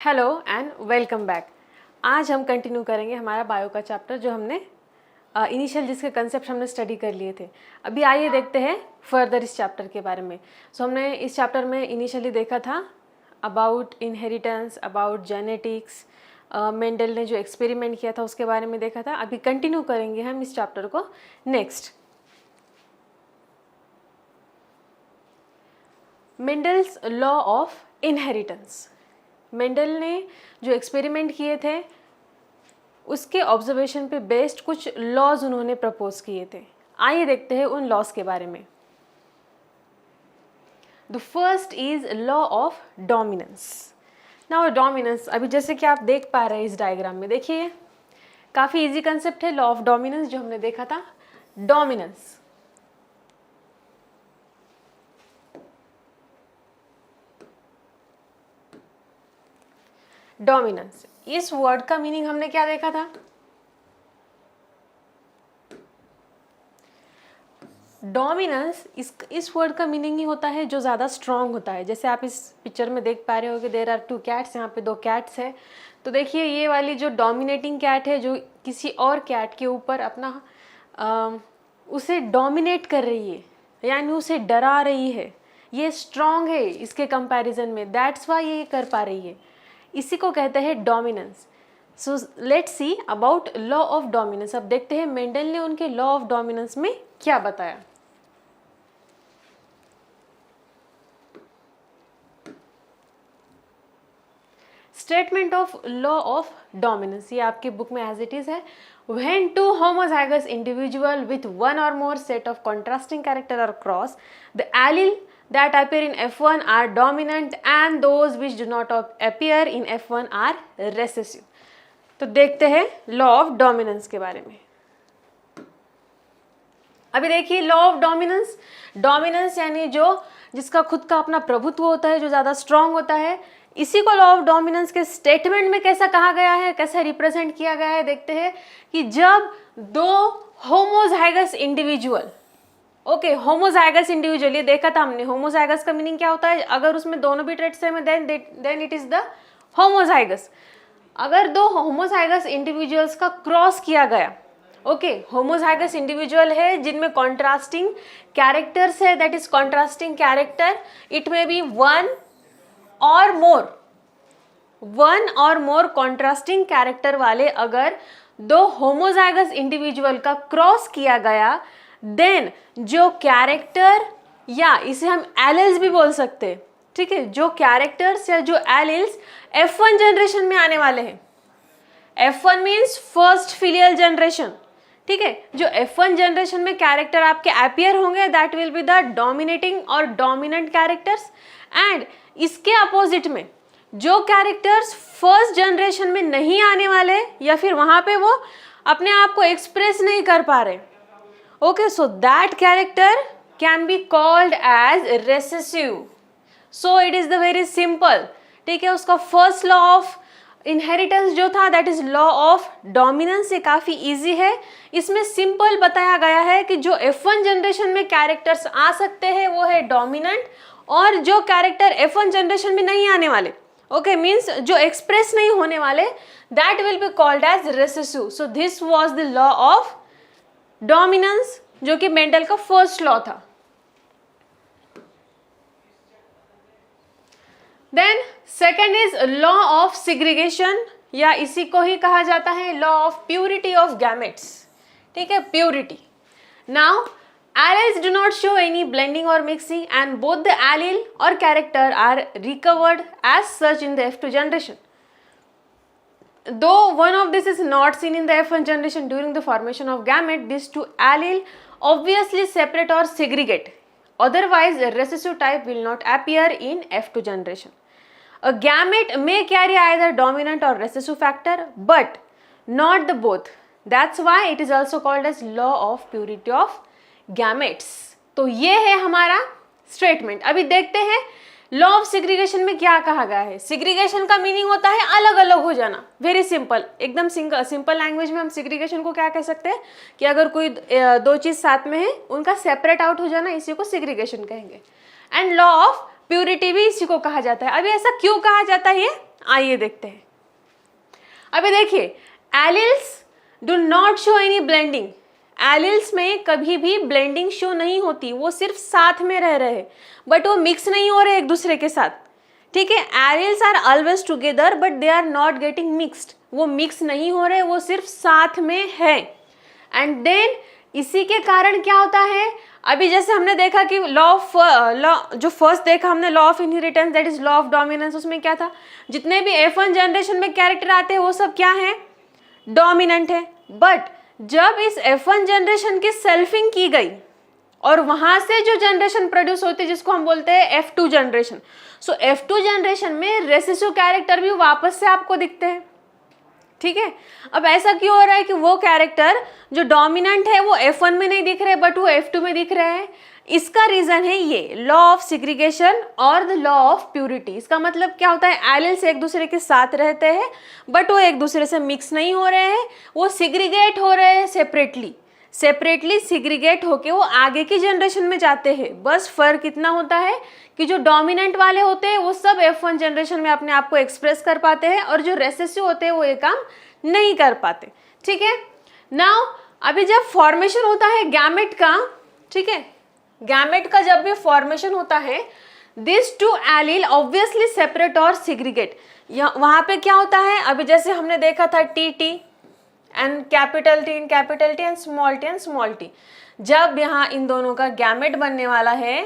Hello and welcome back. आज हम continue करेंगे हमारा बायो का चैप्टर जो हमने इनिशियल जिसके कंसेप्ट हमने स्टडी कर लिए थे। अभी आइए देखते हैं फर्दर इस चैप्टर के बारे में। हमने इस चैप्टर में इनिशियली देखा था about inheritance, about genetics, Mendel ने जो एक्सपेरिमेंट किया था उसके बारे में देखा था। अभी कंटिन्यू करेंगे हम इस चैप्टर को next. Mendel's law of inheritance. Mendel ने जो एक्सपेरिमेंट किए थे उसके ऑब्जर्वेशन पे बेस्ड कुछ लॉज उन्होंने प्रपोज किए थे। आइए देखते हैं उन लॉज के बारे में। The first is law of dominance. Now dominance, अभी जैसे कि आप देख पा रहे हैं इस डायग्राम में, देखिए काफ़ी इजी कंसेप्ट है लॉ ऑफ डोमिनेंस जो हमने देखा था। डोमिनेंस डोमिनेंस, इस वर्ड का मीनिंग हमने क्या देखा था? डोमिनेंस इस वर्ड का मीनिंग ही होता है जो ज़्यादा स्ट्रांग होता है। जैसे आप इस पिक्चर में देख पा रहे हो कि देयर आर टू कैट्स, यहाँ पे दो कैट्स है। तो देखिए ये वाली जो डोमिनेटिंग कैट है जो किसी और कैट के ऊपर अपना उसे डोमिनेट कर रही है, यानी उसे डरा रही है, ये स्ट्रांग है इसके कंपैरिजन में, दैट्स वाई ये कर पा रही है। इसी को कहते हैं dominance. So let's see about law of dominance. अब देखते हैं मेंडल ने उनके लॉ ऑफ डोमिनेंस में क्या बताया। Statement of law of dominance, ये आपकी बुक में एज इट इज है। When two homozygous individual with one or more set of contrasting character are crossed, the allele that appear in F1 are dominant and those which do not appear in F1 are recessive. तो देखते हैं law of dominance के बारे में। अभी देखिए law of dominance, dominance यानी जो जिसका खुद का अपना प्रभुत्व होता है, जो ज़्यादा स्ट्रांग होता है, इसी को लॉ ऑफ डोमिनेंस के स्टेटमेंट में कैसा कहा गया है, कैसा रिप्रेजेंट किया गया है। देखते हैं कि जब दो homozygous individual, okay homozygous individual, ये देखा था हमने। होमोजाइगस का मीनिंग क्या होता है? अगर उसमें दोनों भी ट्रेट सेम है then it is the homozygous. अगर दो होमोजाइगस इंडिविजुअल्स का क्रॉस किया गया, ओके होमोजाइगस इंडिविजुअल है जिनमें कॉन्ट्रास्टिंग कैरेक्टर्स है, that is contrasting character, it may be one और मोर कॉन्ट्रास्टिंग कैरेक्टर वाले अगर दो होमोजाइगस इंडिविजुअल का क्रॉस किया गया, देन जो कैरेक्टर, या इसे हम एलिल्स भी बोल सकते हैं, ठीक है, जो कैरेक्टर्स या जो एलिल्स F1 जनरेशन में आने वाले हैं। F1 means first filial generation, ठीक है। जो F1 जनरेशन में कैरेक्टर आपके अपीयर होंगे that will be the dominating और डोमिनेंट कैरेक्टर्स। एंड इसके अपोजिट में जो कैरेक्टर्स फर्स्ट जनरेशन में नहीं आने वाले या फिर वहां पे वो अपने आप को एक्सप्रेस नहीं कर पा रहे, okay, so that character can be called as recessive. So it is the very simple, ठीक है। उसका फर्स्ट लॉ ऑफ इनहेरिटेंस जो था that is law of dominance, ये काफी इजी है। इसमें सिंपल बताया गया है कि जो F1 जनरेशन में कैरेक्टर्स आ सकते हैं वो है डोमिनेंट, और जो कैरेक्टर F1 जनरेशन में नहीं आने वाले, ओके मीन्स जो एक्सप्रेस नहीं होने वाले, that will be called as recessive. So this was the law of dominance जो कि मेंडल का फर्स्ट लॉ था। Then second is law of segregation, या इसी को ही कहा जाता है law of purity of gametes, ठीक है, purity. Now alleles do not show any blending or mixing and both the allele or character are recovered as such in the F2 generation. Though one of this is not seen in the F1 generation during the formation of gamete, these two allele obviously separate or segregate. Otherwise, the recessive type will not appear in F2 generation. A gamete may carry either dominant or recessive factor, but not the both. That's why it is also called as law of purity of gametes. तो ये है हमारा statement. अभी देखते हैं law of segregation में क्या कहा गया है। सिग्रीगेशन का मीनिंग होता है अलग अलग हो जाना, वेरी सिंपल, एकदम सिंपल लैंग्वेज में हम सिग्रीगेशन को क्या कह सकते हैं कि अगर कोई दो चीज साथ में है उनका सेपरेट आउट हो जाना, इसी को सिग्रीगेशन कहेंगे। एंड लॉ ऑफ प्यूरिटी भी इसी को कहा जाता है। अभी ऐसा क्यों कहा जाता है ये आइए देखते हैं। अभी देखिए, alleles do not show any blending. Alleles में कभी भी ब्लेंडिंग शो नहीं होती, वो सिर्फ साथ में रह रहे हैं, बट वो मिक्स नहीं हो रहे एक दूसरे के साथ। ठीक है, alleles are always together but they are not getting mixed. वो मिक्स नहीं हो रहे, वो सिर्फ साथ में है। एंड देन इसी के कारण क्या होता है, अभी जैसे हमने देखा कि लॉ जो फर्स्ट देखा हमने, law of inheritance, that is law of dominance, उसमें क्या था, जितने भी F1 जनरेशन में कैरेक्टर आते हैं वो सब क्या है, डोमिनेंट है। बट जब इस F1 जनरेशन की सेल्फिंग की गई और वहां से जो जनरेशन प्रोड्यूस होती है जिसको हम बोलते हैं F2 जनरेशन, सो F2 जनरेशन में रेसेसिव कैरेक्टर भी वापस से आपको दिखते हैं। ठीक है, अब ऐसा क्यों हो रहा है कि वो कैरेक्टर जो डोमिनेंट है वो F1 में नहीं दिख रहे बट वो F2 में दिख रहे हैं? इसका रीजन है ये लॉ ऑफ सिग्रीगेशन और द लॉ ऑफ प्यूरिटी। इसका मतलब क्या होता है, एलिल्स एक दूसरे के साथ रहते हैं बट वो एक दूसरे से मिक्स नहीं हो रहे हैं, वो सिग्रीगेट हो रहे हैं सेपरेटली सिग्रीगेट होके वो आगे की जनरेशन में जाते हैं। बस फर्क इतना होता है कि जो डोमिनेंट वाले होते हैं वो सब F1 जनरेशन में अपने आप को एक्सप्रेस कर पाते हैं और जो रेसेसिव होते हैं वो ये काम नहीं कर पाते। ठीक है, नाउ अभी जब फॉर्मेशन होता है गैमेट का, ठीक है, गैमेट का जब भी फॉर्मेशन होता है, this two allele obviously separate और सिग्रीगेट। वहां पे क्या होता है, अभी जैसे हमने देखा था T and capital T and small T. जब यहाँ इन दोनों का गैमेट बनने वाला है,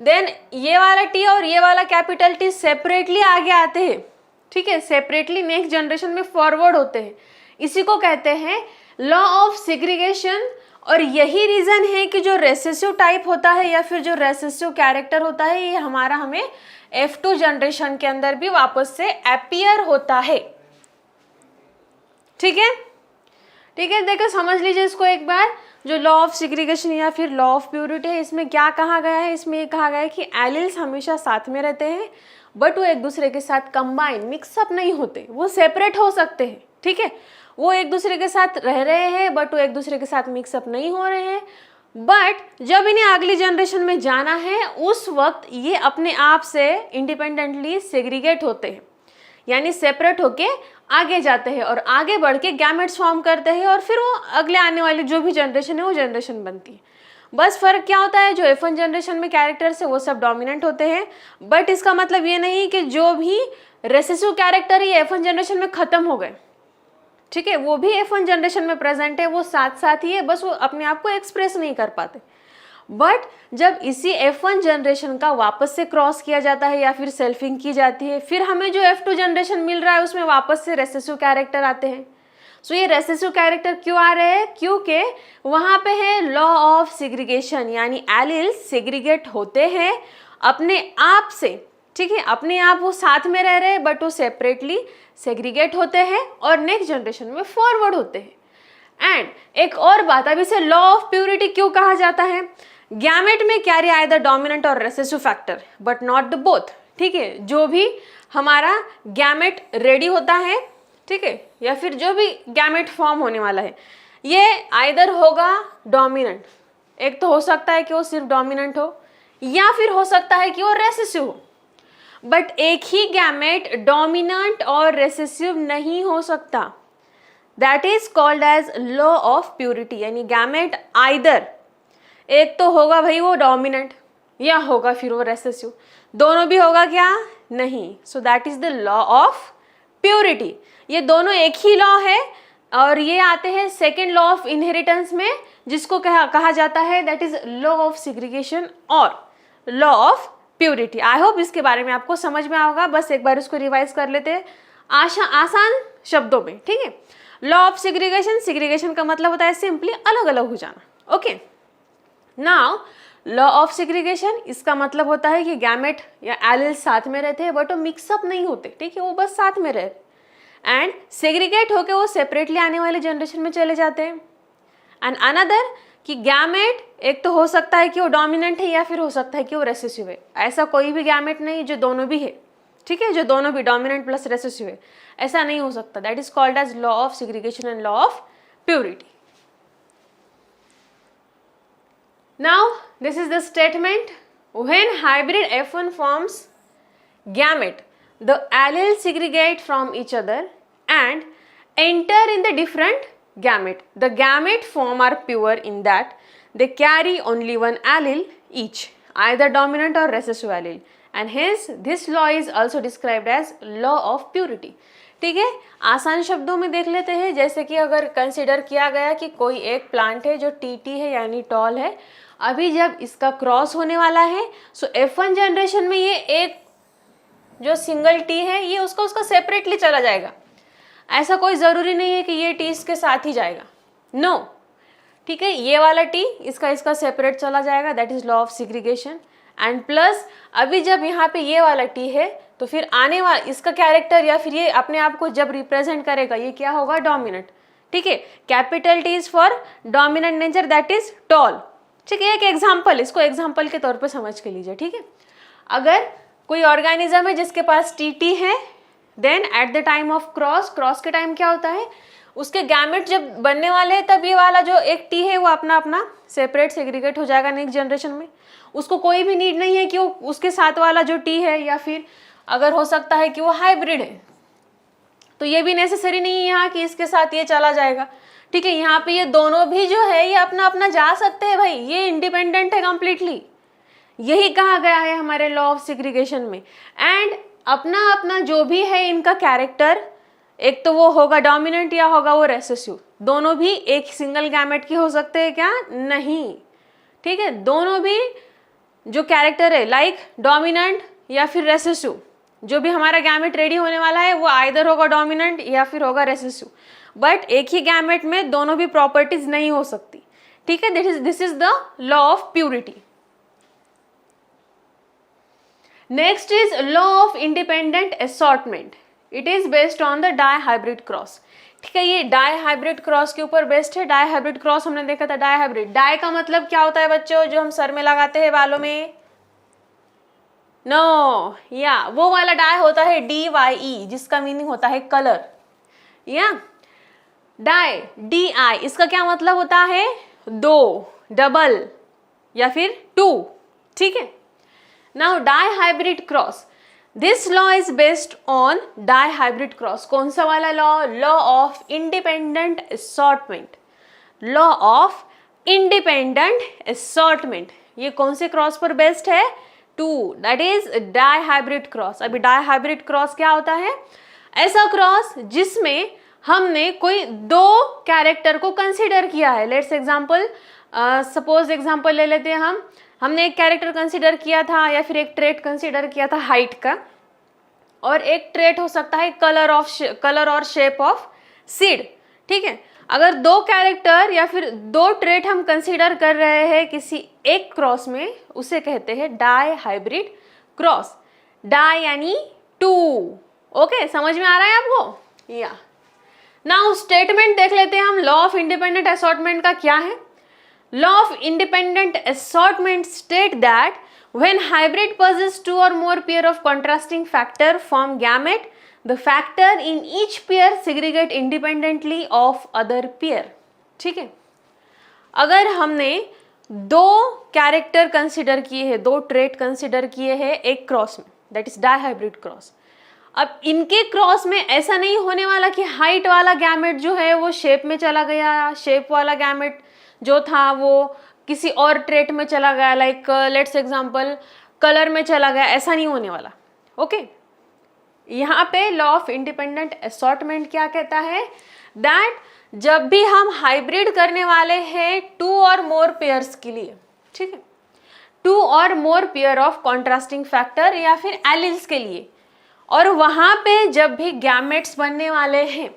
देन ये वाला टी और ये वाला कैपिटल टी सेपरेटली आगे आते हैं। ठीक है, सेपरेटली नेक्स्ट जनरेशन में फॉरवर्ड होते हैं। इसी को कहते हैं लॉ ऑफ सिग्रीगेशन। और यही रीजन है कि जो रेसेसिव टाइप होता है या फिर जो रेसेसिव कैरेक्टर होता है, ये हमें F2 जनरेशन के अंदर भी वापस से अपीयर होता है। ठीक है, देखो समझ लीजिए इसको एक बार। जो लॉ ऑफ सिग्रीगेशन या फिर लॉ ऑफ प्यूरिटी है, इसमें क्या कहा गया है, इसमें ये कहा गया है कि एलिल्स हमेशा साथ में रहते हैं बट वो एक दूसरे के साथ कंबाइन मिक्सअप नहीं होते, वो सेपरेट हो सकते हैं। ठीक है, वो एक दूसरे के साथ रह रहे हैं बट वो एक दूसरे के साथ मिक्सअप नहीं हो रहे हैं। बट जब इन्हें अगली जनरेशन में जाना है उस वक्त ये अपने आप से इंडिपेंडेंटली सेग्रीगेट होते हैं, यानी सेपरेट होके आगे जाते हैं और आगे बढ़ के गैमेट्स फॉर्म करते हैं और फिर वो अगले आने वाली जो भी जनरेशन है वो जनरेशन बनती है। बस फर्क क्या होता है, जो F1 जनरेशन में कैरेक्टर्स है वो सब डोमिनेंट होते हैं, बट इसका मतलब ये नहीं कि जो भी रेसेसिव कैरेक्टर ही F1 जनरेशन में खत्म हो गए। ठीक है, वो भी F1 जनरेशन में प्रेजेंट है, वो साथ साथ ही है, बस वो अपने आप को एक्सप्रेस नहीं कर पाते। बट जब इसी F1 जनरेशन का वापस से क्रॉस किया जाता है या फिर सेल्फिंग की जाती है, फिर हमें जो F2 जनरेशन मिल रहा है उसमें वापस से रेसेसिव कैरेक्टर आते हैं। सो ये रेसेसिव कैरेक्टर क्यों आ रहे हैं, क्योंकि वहां पे है लॉ ऑफ सिग्रीगेशन, यानी एलिल्स सेग्रीगेट होते हैं अपने आप से। ठीक है, अपने आप वो साथ में रह रहे हैं बट वो सेपरेटली सेग्रीगेट होते हैं और नेक्स्ट जनरेशन में फॉरवर्ड होते हैं। एंड एक और बात, अब इसे लॉ ऑफ प्यूरिटी क्यों कहा जाता है, गैमेट में कैरी आइदर डोमिनेंट और recessive factor but not the both. ठीक है, जो भी हमारा गैमेट रेडी होता है, ठीक है, या फिर जो भी गैमेट फॉर्म होने वाला है, ये आइदर होगा डोमिनेंट, एक तो हो सकता है कि वो सिर्फ डोमिनेंट हो या फिर हो सकता है कि वो रेसेसिव हो। बट एक ही गैमेट डोमिनेंट और रेसेसिव नहीं हो सकता। That is called as law of purity, यानी गैमेट आइदर एक तो होगा भाई वो डोमिनेंट या होगा फिर वो रेसेसिव, दोनों भी होगा क्या, नहीं। So that is the law of purity. ये दोनों एक ही लॉ है और ये आते हैं सेकेंड लॉ ऑफ इनहेरिटेंस में, जिसको कहा जाता है that is law of segregation और law of purity. I hope इसके बारे में आपको समझ में आएगा, बस एक बार इसको रिवाइज कर लेते हैं आसान शब्दों में। ठीक है, लॉ ऑफ सिग्रीगेशन का मतलब होता है सिंपली अलग अलग हो जाना। Okay, now law of segregation, इसका मतलब होता है कि गैमेट या एलिल्स साथ में रहते हैं बट वो मिक्सअप नहीं होते। ठीक है, वो बस साथ में रहते एंड सेग्रीगेट होके वो सेपरेटली आने वाले जनरेशन में चले जाते हैं। एंड अनदर कि गैमेट एक तो हो सकता है कि वो डोमिनेंट है या फिर हो सकता है कि वो रेसेसिव है। ऐसा कोई भी गैमेट नहीं जो दोनों भी है। ठीक है, जो दोनों भी डोमिनेंट प्लस रेसेसिव है, ऐसा नहीं हो सकता। That is called as law of segregation and law of purity. Now this is the statement, when hybrid F1 forms gamete the alleles segregate from each other and enter in the different gamete. The gamete form are pure in that they carry only one allele each, either dominant or recessive allele, and hence this law is also described as law of purity. ठीक है, आसान शब्दों में देख लेते हैं. जैसे कि अगर कंसिडर किया गया कि कोई एक प्लांट है जो टीटी है यानी टॉल है, अभी जब इसका क्रॉस होने वाला है, सो F1 जनरेशन में ये एक जो सिंगल टी है ये उसका सेपरेटली चला जाएगा. ऐसा कोई ज़रूरी नहीं है कि ये टी इसके साथ ही जाएगा, नो. ठीक है, ये वाला टी इसका सेपरेट चला जाएगा, that is law of segregation. And plus अभी जब यहाँ पे ये वाला टी है तो फिर आने वाला इसका कैरेक्टर या फिर ये अपने आप को जब रिप्रेजेंट करेगा ये क्या होगा, डोमिनेंट. ठीक है, capital T is for dominant nature, that is tall. ठीक है, एक एग्जाम्पल, इसको एग्जाम्पल के तौर पे समझ के लीजिए. ठीक है, अगर कोई ऑर्गेनिज्म है जिसके पास टी है, then at the time of cross के टाइम क्या होता है, उसके गैमेट जब बनने वाले हैं तब ये वाला जो एक टी है वो अपना अपना सेपरेट सेग्रीगेट हो जाएगा नेक्स्ट जनरेशन में. उसको कोई भी नीड नहीं है कि वो उसके साथ वाला जो टी है, या फिर अगर हो सकता है कि वो हाइब्रिड है तो ये भी नेसेसरी नहीं है यहाँ कि इसके साथ ये चला जाएगा. ठीक है, यहाँ पे ये दोनों भी जो है ये अपना अपना जा सकते हैं भाई, ये इंडिपेंडेंट है कंप्लीटली. यही कहा गया है हमारे लॉ ऑफ सेग्रीगेशन में. एंड अपना अपना जो भी है इनका कैरेक्टर, एक तो वो होगा डोमिनेंट या होगा वो रेसेसिव. दोनों भी एक सिंगल गैमेट के हो सकते हैं क्या, नहीं. ठीक है, दोनों भी जो कैरेक्टर है लाइक डोमिनेंट या फिर रेसेसिव, जो भी हमारा गैमेट रेडी होने वाला है वो आइदर होगा डोमिनेंट या फिर होगा रेसेसिव. बट एक ही गैमेट में दोनों भी प्रॉपर्टीज नहीं हो सकती. ठीक है, this is the law of purity. Next is law of independent assortment. It is based on the dihybrid cross. ठीक है, ये डाई हाइब्रिड क्रॉस के ऊपर बेस्ड है. डाई हाइब्रिड क्रॉस हमने देखा था. डाई हाइब्रिड, डाई का मतलब क्या होता है बच्चों, जो हम सर में लगाते हैं बालों में, नो या वो वाला डाई होता है DYE, जिसका मीनिंग होता है कलर. या डाई DI, इसका क्या मतलब होता है, दो, डबल या फिर टू. ठीक है, now dihybrid cross, this law is based on dihybrid cross. कौन सा वाला लॉ, law of independent assortment. Law of independent assortment ये कौन से क्रॉस पर बेस्ड है, two, that is dihybrid cross. अभी डाई हाइब्रिड क्रॉस क्या होता है, ऐसा क्रॉस जिसमें हमने कोई दो कैरेक्टर को कंसिडर किया है. लेट्स एग्जांपल, सपोज एग्जांपल ले लेते हैं हमने एक कैरेक्टर कंसिडर किया था या फिर एक ट्रेट कंसिडर किया था हाइट का, और एक ट्रेट हो सकता है कलर और शेप ऑफ सीड. ठीक है, अगर दो कैरेक्टर या फिर दो ट्रेट हम कंसीडर कर रहे हैं किसी एक क्रॉस में, उसे कहते हैं डाई हाइब्रिड क्रॉस. डाई यानी टू. ओके, समझ में आ रहा है आपको. या नाउ स्टेटमेंट देख लेते हैं हम लॉ ऑफ इंडिपेंडेंट असॉर्टमेंट का क्या है. Law of independent assortment state that when hybrid possess two or more pair of contrasting factor form gamete, the factor in each pair segregate independently of other pair. ठीक है, अगर हमने दो character consider किए हैं, दो ट्रेट कंसिडर किए हैं एक क्रॉस में, that is dihybrid cross. अब इनके क्रॉस में ऐसा नहीं होने वाला कि हाइट वाला गैमेट जो है वो शेप में चला गया, शेप वाला गैमेट जो था वो किसी और ट्रेट में चला गया, लाइक लेट्स एग्जांपल कलर में चला गया. ऐसा नहीं होने वाला. ओके, यहाँ पे लॉ ऑफ इंडिपेंडेंट असॉर्टमेंट क्या कहता है, दैट जब भी हम हाइब्रिड करने वाले हैं टू और मोर पेयर्स के लिए, ठीक है, टू और मोर पेयर ऑफ कॉन्ट्रास्टिंग फैक्टर या फिर एलिल्स के लिए, और वहां पे जब भी गैमेट्स बनने वाले हैं,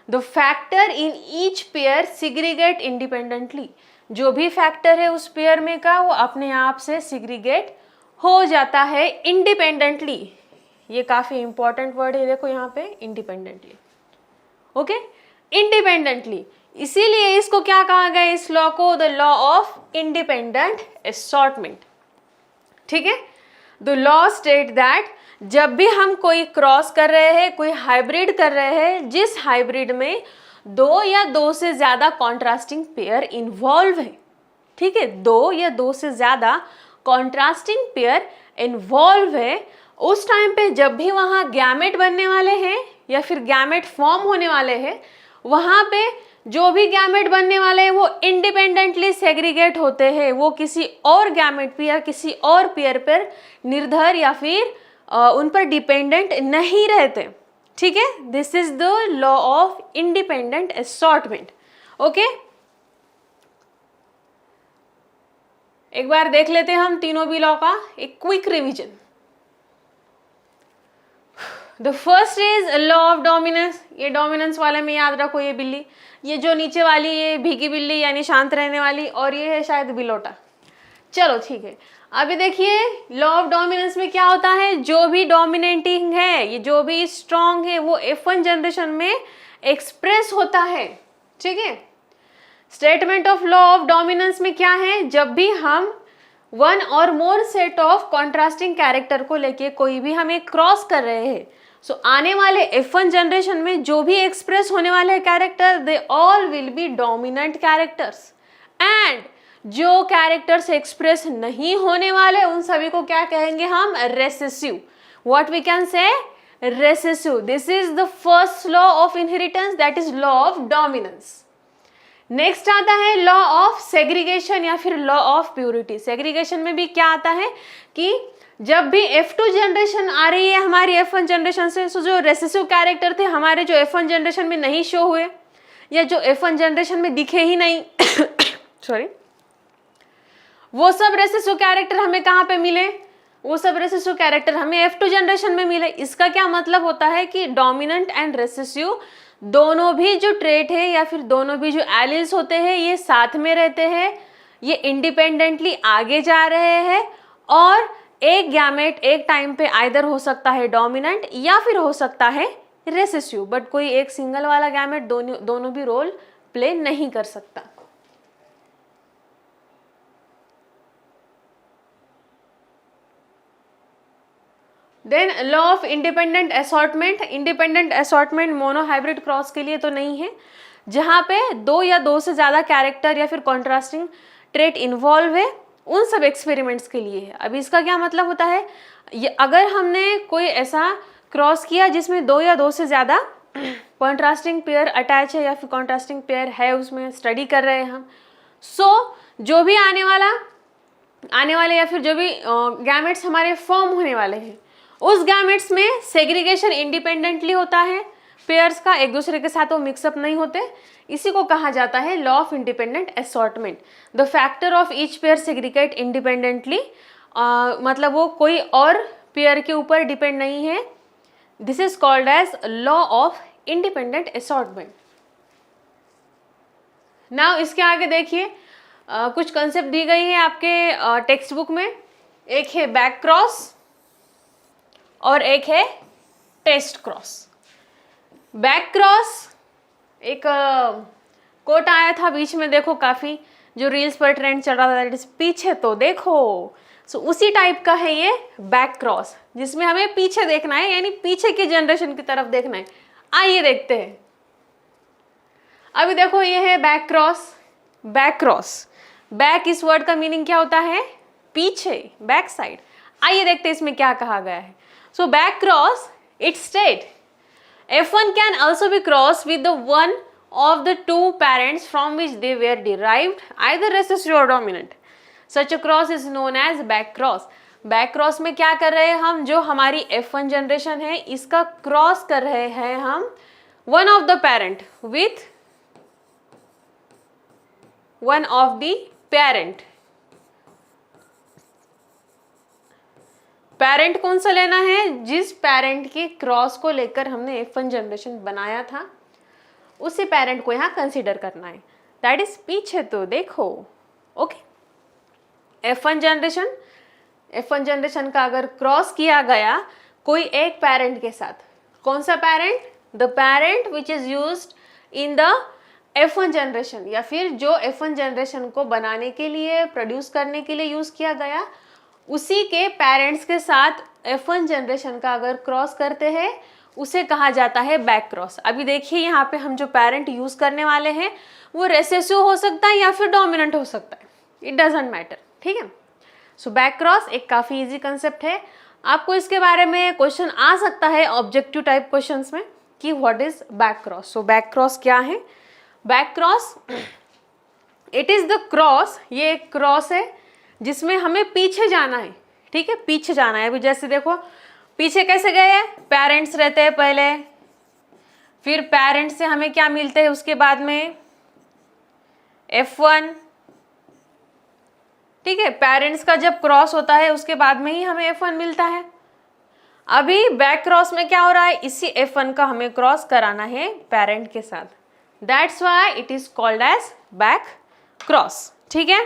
the factor in each pair segregate independently. जो भी फैक्टर है उस पेयर में का वो अपने आप से सिग्रीगेट हो जाता है इंडिपेंडेंटली. ये काफी इंपॉर्टेंट वर्ड है, देखो यहाँ पे इंडिपेंडेंटली. ओके, इंडिपेंडेंटली, इसीलिए इसको क्या कहा गया, इस लॉ को the law of independent assortment. ठीक है, द लॉ स्टेट दैट जब भी हम कोई क्रॉस कर रहे हैं, कोई हाइब्रिड कर रहे हैं, जिस हाइब्रिड में दो या दो से ज्यादा कॉन्ट्रास्टिंग पेयर इन्वॉल्व है, ठीक है, दो या दो से ज्यादा कॉन्ट्रास्टिंग पेयर इन्वॉल्व है, उस टाइम पे जब भी वहाँ गैमेट बनने वाले हैं या फिर गैमेट फॉर्म होने वाले हैं, वहाँ पे जो भी गैमेट बनने वाले हैं वो इंडिपेंडेंटली सेग्रीगेट होते हैं, वो किसी और गैमेट पे या किसी और पेयर पर निर्भर या फिर उन पर डिपेंडेंट नहीं रहते। ठीक है, this is the law of independent assortment. Okay, एक बार देख लेते हैं हम तीनों भी लॉ का एक quick revision. The first is law of dominance. ये डोमिनेंस वाले में याद रखो, ये बिल्ली, ये जो नीचे वाली ये भीगी बिल्ली यानी शांत रहने वाली, और ये है शायद बिलोटा। चलो ठीक है, अभी देखिए लॉ ऑफ डोमिनेंस में क्या होता है, जो भी डोमिनेटिंग है, ये जो भी स्ट्रॉन्ग है, वो F1 जनरेशन में एक्सप्रेस होता है। ठीक है, statement of law of dominance में क्या है, जब भी हम वन और मोर सेट ऑफ कॉन्ट्रास्टिंग कैरेक्टर को लेके कोई भी हम एक क्रॉस कर रहे हैं, सो आने वाले F1 जनरेशन में जो भी एक्सप्रेस होने वाले character, they all will be dominant characters, and जो कैरेक्टर्स एक्सप्रेस नहीं होने वाले उन सभी को क्या कहेंगे हम, recessive. What we can say, recessive. This is the first law of inheritance, that is law of dominance. Next आता है लॉ ऑफ सेग्रीगेशन या फिर लॉ ऑफ प्यूरिटी। सेग्रीगेशन में भी क्या आता है कि जब भी F2 जनरेशन आ रही है हमारी F1 जनरेशन से, सो जो रेसेसिव कैरेक्टर थे हमारे जो F1 जनरेशन में नहीं शो हुए या जो F1 जनरेशन में दिखे ही नहीं सॉरी, वो सब रेसेसिव कैरेक्टर हमें कहाँ पे मिले, वो सब रेसेसिव कैरेक्टर हमें F2 जनरेशन में मिले। इसका क्या मतलब होता है कि डोमिनेंट एंड रेसेसिव दोनों भी जो ट्रेट है या फिर दोनों भी जो एलिल्स होते हैं ये साथ में रहते हैं, ये इंडिपेंडेंटली आगे जा रहे हैं, और एक गैमेट एक टाइम पे आइदर हो सकता है डोमिनेंट या फिर हो सकता है रेसेसिव, बट कोई एक सिंगल वाला गैमेट दोनों भी रोल प्ले नहीं कर सकता। Then law of independent assortment. Independent assortment monohybrid cross के लिए तो नहीं है, जहाँ पे दो या दो से ज़्यादा कैरेक्टर या फिर कॉन्ट्रास्टिंग ट्रेट इन्वॉल्व है, उन सब एक्सपेरिमेंट्स के लिए है। अभी इसका क्या मतलब होता है, ये अगर हमने कोई ऐसा क्रॉस किया जिसमें दो या दो से ज़्यादा कॉन्ट्रास्टिंग पेयर अटैच है या फिर कॉन्ट्रास्टिंग पेयर है, उसमें स्टडी कर रहे हैं हम, सो जो भी आने वाले या फिर जो भी गैमेट्स हमारे फॉर्म होने वाले हैं, उस गैमेट्स में सेग्रीगेशन इंडिपेंडेंटली होता है पेयर्स का, एक दूसरे के साथ वो मिक्सअप नहीं होते। इसी को कहा जाता है law of independent assortment. The factor of each pair segregate independently, मतलब वो कोई और पेयर के ऊपर डिपेंड नहीं है। This is called as law of independent assortment. Now इसके आगे देखिए कुछ कंसेप्ट दी गई है आपके टेक्स्ट बुक में। एक है बैक क्रॉस और एक है टेस्ट क्रॉस। बैक क्रॉस एक कोट आया था बीच में, देखो काफी जो रील्स पर ट्रेंड चल रहा था, पीछे तो देखो। सो उसी टाइप का है ये बैक क्रॉस, जिसमें हमें पीछे देखना है, यानी पीछे की जनरेशन की तरफ देखना है। आइए देखते हैं। अभी देखो ये है back cross. Back cross, back इस वर्ड का मीनिंग क्या होता है, पीछे, बैक साइड। आइए देखते हैं इसमें क्या कहा गया है। So back cross, it state F1 can also be crossed with the one of the two parents from which they were derived, either recessive or dominant. Such a cross is known as back cross. Back cross में क्या कर रहे हैं हम, जो हमारी F1 generation है इसका क्रॉस कर रहे हैं हम one of the parent with one of the parent. Parent कौन सा लेना है, जिस पेरेंट के क्रॉस को लेकर हमने F1 जनरेशन बनाया था उसी पेरेंट को यहाँ कंसीडर करना है, दैट इज पीछे तो देखो। ओके, F1 जनरेशन का अगर क्रॉस किया गया कोई एक पेरेंट के साथ, कौन सा parent, the parent which is used in the F1 generation, या फिर जो F1 जनरेशन को बनाने के लिए, प्रोड्यूस करने के लिए यूज किया गया, उसी के पेरेंट्स के साथ F1 जनरेशन का अगर क्रॉस करते हैं उसे कहा जाता है बैक क्रॉस। अभी देखिए यहाँ पे हम जो पेरेंट यूज करने वाले हैं वो रेसेसिव हो सकता है या फिर डोमिनेंट हो सकता है, इट डजंट मैटर। ठीक है, सो बैक क्रॉस एक काफ़ी इजी कंसेप्ट है। आपको इसके बारे में क्वेश्चन आ सकता है ऑब्जेक्टिव टाइप क्वेश्चंस में कि what is back cross. So back cross क्या है? Back cross it is the cross, ये एक क्रॉस है जिसमें हमें पीछे जाना है, ठीक है, पीछे जाना है। अभी जैसे देखो पीछे कैसे गए हैं, पेरेंट्स रहते हैं पहले, फिर पेरेंट्स से हमें क्या मिलते हैं उसके बाद में F1, ठीक है, पेरेंट्स का जब क्रॉस होता है उसके बाद में ही हमें F1 मिलता है। अभी बैक क्रॉस में क्या हो रहा है, इसी F1 का हमें क्रॉस कराना है पेरेंट के साथ, that's why it is called as back cross, ठीक है।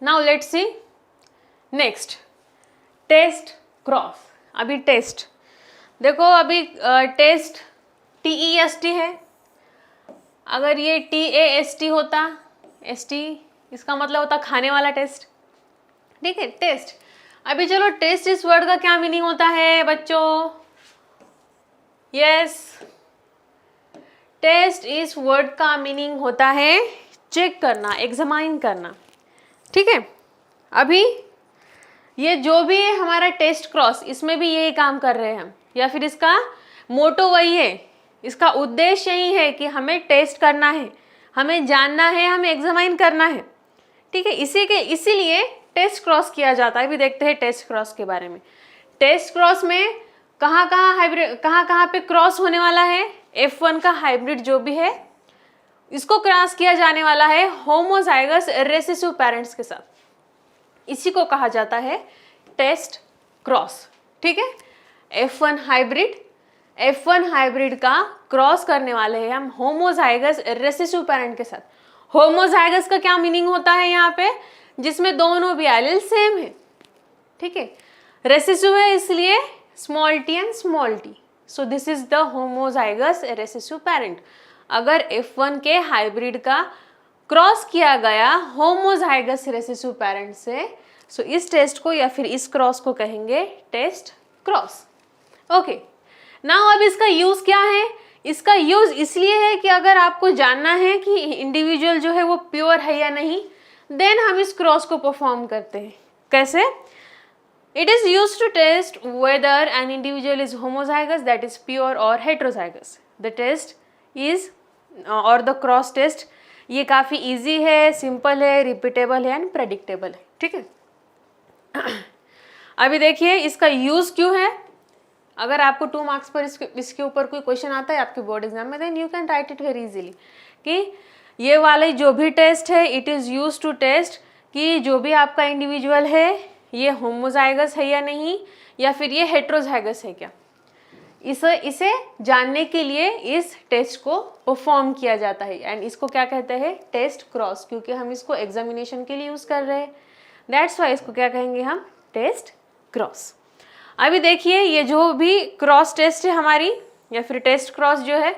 Now let's see next test cross. अभी टेस्ट देखो, अभी टेस्ट TEST है, अगर ये TAST होता, ST इसका मतलब होता खाने वाला टेस्ट, ठीक है, टेस्ट। अभी चलो टेस्ट इस वर्ड का क्या मीनिंग होता है बच्चों? यस, टेस्ट इस वर्ड का मीनिंग होता है चेक करना, एग्जामाइन करना, ठीक है। अभी ये जो भी है हमारा टेस्ट क्रॉस, इसमें भी यही काम कर रहे हैं हम, या फिर इसका मोटो वही है, इसका उद्देश्य यही है कि हमें टेस्ट करना है, हमें जानना है, हमें एग्जामाइन करना है, ठीक है। इसीलिए टेस्ट क्रॉस किया जाता है। अभी देखते हैं टेस्ट क्रॉस के बारे में। टेस्ट क्रॉस में कहाँ कहाँ पे क्रॉस होने वाला है? F1 का हाइब्रिड जो भी है इसको क्रॉस किया जाने वाला है होमोजाइगस रेसेसिव पेरेंट्स के साथ, इसी को कहा जाता है टेस्ट क्रॉस, ठीक है। F1 हाइब्रिड का क्रॉस करने वाले हैं हम होमोजाइगस रेसेसिव पेरेंट के साथ। होमोजाइगस का क्या मीनिंग होता है यहाँ पे? जिसमें दोनों भी एलील सेम है, ठीक है। रेसेसिव है इसलिए small t and small t, so this is the homozygous recessive parent. अगर F1 के हाइब्रिड का क्रॉस किया गया होमोजाइगस रेसेसिव पेरेंट से, सो इस टेस्ट को या फिर इस क्रॉस को कहेंगे टेस्ट क्रॉस, ओके। नाउ अब इसका यूज क्या है? इसका यूज इसलिए है कि अगर आपको जानना है कि इंडिविजुअल जो है वो प्योर है या नहीं, देन हम इस क्रॉस को परफॉर्म करते हैं। कैसे? It is use to test whether an individual is homozygous, that is pure और हेट्रोजाइगस। द टेस्ट इज और द क्रॉस टेस्ट ये काफ़ी इजी है, सिंपल है, रिपीटेबल है एंड प्रेडिक्टेबल है, ठीक है। अभी देखिए इसका यूज क्यों है। अगर आपको 2 मार्क्स पर इसके ऊपर कोई क्वेश्चन आता है आपके बोर्ड एग्जाम में, then you can write it very easily कि ये वाले जो भी टेस्ट है it is use to test कि जो भी आपका इंडिविजुअल है ये होमोजाइगस है या नहीं, या फिर ये हेट्रोजाइगस है क्या। इसे जानने के लिए इस टेस्ट को परफॉर्म किया जाता है एंड इसको क्या कहते हैं? टेस्ट क्रॉस, क्योंकि हम इसको एग्जामिनेशन के लिए यूज कर रहे हैं, दैट्स वाई इसको क्या कहेंगे हम? Test cross. अभी देखिए ये जो भी क्रॉस टेस्ट है हमारी या फिर टेस्ट क्रॉस जो है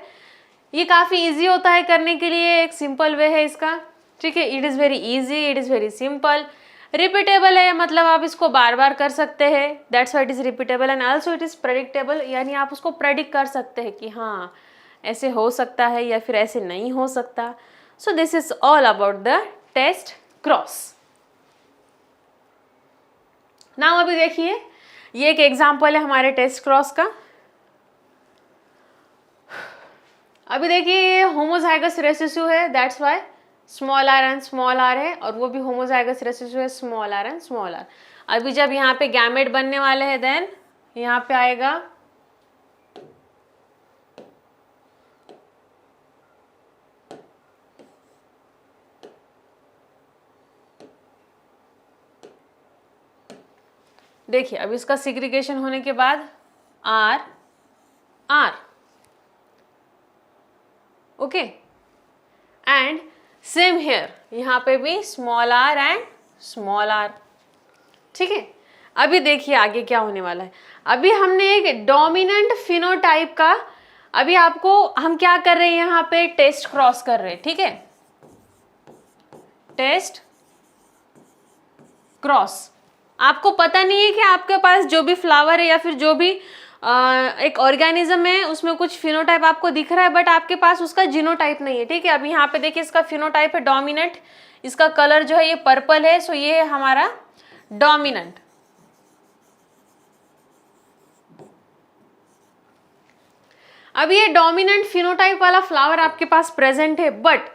ये काफ़ी इजी होता है करने के लिए, एक सिंपल वे है इसका, ठीक है। It is very easy, it is very simple, repeatable है, मतलब आप इसको बार बार कर सकते हैं, that's why it is repeatable and also it is predictable, यानी आप उसको प्रेडिक्ट कर सकते हैं कि हाँ ऐसे हो सकता है या फिर ऐसे नहीं हो सकता। So this is all about the test cross. Now अभी देखिए ये एक एग्जाम्पल है हमारे टेस्ट क्रॉस का। अभी देखिए ये होमोजाइगस रेसेसिव है, that's why small r and small r है, और वो भी होमोजाइगस रेसेसिव है, small r and small r। अभी जब यहाँ पे गैमेट बनने वाले हैं देन यहाँ पे आएगा देखिए अब इसका सिग्रीगेशन होने के बाद R R, okay, and same here यहाँ पे भी small r and small r, ठीक है। अभी देखिए आगे क्या होने वाला है। अभी हमने एक डोमिनेंट फिनोटाइप का, अभी आपको हम क्या कर रहे हैं यहाँ पे टेस्ट क्रॉस कर रहे हैं, ठीक है, टेस्ट क्रॉस। आपको पता नहीं है कि आपके पास जो भी फ्लावर है या फिर जो भी एक ऑर्गेनिज्म है उसमें कुछ फिनोटाइप आपको दिख रहा है, बट आपके पास उसका जीनोटाइप नहीं है। ठीक है, अभी यहाँ पे देखिए इसका फिनोटाइप है डोमिनेंट, इसका कलर जो है ये पर्पल है, सो ये है हमारा डोमिनेंट। अभी ये डोमिनेंट फिनोटाइप वाला फ्लावर आपके पास प्रेजेंट है, बट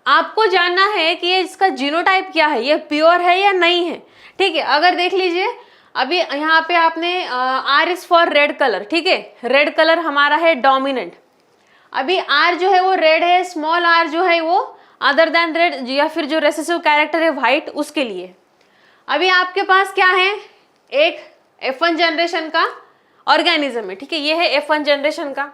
आपको जानना है कि ये इसका जीनोटाइप क्या है, ये प्योर है या नहीं है। ठीक है, अगर देख लीजिए अभी यहाँ पे आपने R is for red colour, ठीक है, रेड कलर हमारा है डोमिनेंट। अभी आर जो है वो रेड है, स्मॉल आर जो है वो अदर देन रेड या फिर जो रेसेसिव कैरेक्टर है व्हाइट उसके लिए। अभी आपके पास क्या है, एक F1 जनरेशन का ऑर्गेनिज्म है, ठीक है, ये है F1 जनरेशन का,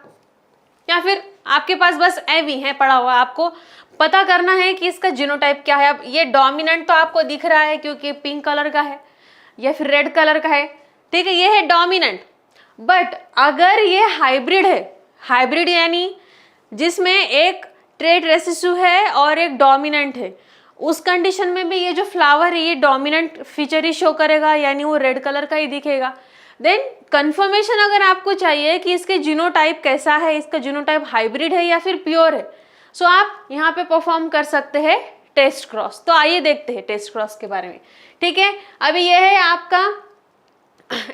या फिर आपके पास बस एवी है पड़ा हुआ, आपको पता करना है कि इसका जीनोटाइप क्या है। अब ये डोमिनेंट तो आपको दिख रहा है क्योंकि पिंक कलर का है या फिर रेड कलर का है, ठीक है, ये है डोमिनेंट। बट अगर ये हाइब्रिड है, हाइब्रिड यानी जिसमें एक ट्रेट रेसेसिव है और एक डोमिनेंट है, उस कंडीशन में भी ये जो फ्लावर है ये डोमिनेंट फीचर ही शो करेगा, यानी वो रेड कलर का ही दिखेगा। देन कंफर्मेशन अगर आपको चाहिए कि इसके जीनोटाइप कैसा है, इसका जीनोटाइप हाइब्रिड है या फिर प्योर है, सो आप यहाँ पे परफॉर्म कर सकते हैं टेस्ट क्रॉस। तो आइए देखते हैं टेस्ट क्रॉस के बारे में। ठीक है, अभी यह है आपका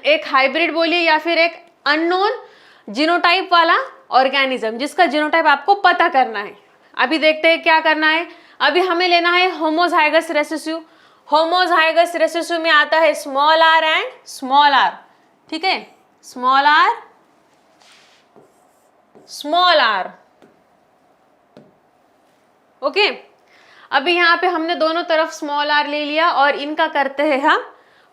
एक हाइब्रिड बोलिए या फिर एक अननोन जीनोटाइप वाला ऑर्गेनिज्म जिसका जीनोटाइप आपको पता करना है। अभी देखते हैं क्या करना है। अभी हमें लेना है होमोजाइगस रेसेसिव। होमोजाइगस रेसेसिव में आता है small are and small R, ठीक है, small R small R, okay. अभी यहाँ पे हमने दोनों तरफ स्मॉल आर ले लिया और इनका करते हैं हम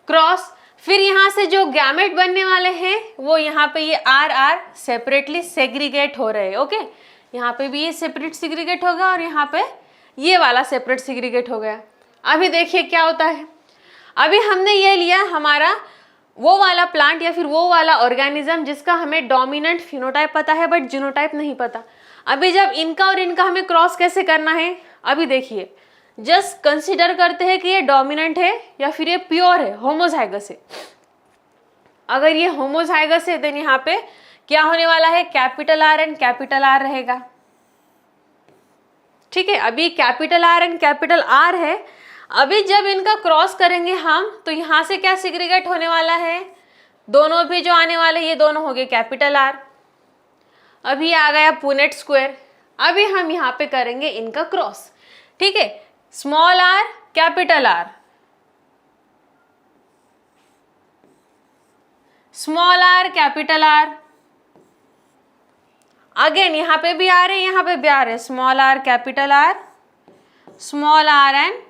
क्रॉस। फिर यहाँ से जो गैमेट बनने वाले हैं वो यहाँ पे ये आर आर सेपरेटली सेग्रीगेट हो रहे हैं, ओके। यहाँ पे भी ये सेपरेट सेग्रीगेट होगा और यहाँ पे ये वाला सेपरेट सेग्रीगेट हो गया। अभी देखिए क्या होता है। अभी हमने ये लिया हमारा वो वाला प्लांट या फिर वो वाला ऑर्गेनिज्म जिसका हमें डोमिनेंट फिनोटाइप पता है बट जीनोटाइप नहीं पता। अभी जब इनका और इनका हमें क्रॉस कैसे करना है, अभी देखिए, जस्ट कंसीडर करते हैं कि ये डोमिनेंट है या फिर ये प्योर है, होमोजाइगस है। अगर ये होमोजाइगस है देन यहाँ पे क्या होने वाला है, capital R and capital are रहेगा, ठीक है। अभी capital R and capital are है। अभी जब इनका क्रॉस करेंगे हम तो यहाँ से क्या सेग्रीगेट होने वाला है, दोनों भी जो आने वाले ये दोनों हो गए कैपिटल आर। अभी आ गया पुनेट स्क्वायर। अभी हम यहाँ पे करेंगे इनका क्रॉस, ठीक है, small R capital R, small R capital are. Again यहाँ पे भी आ रहे, यहाँ पे भी आ रहे, small R capital R, small are and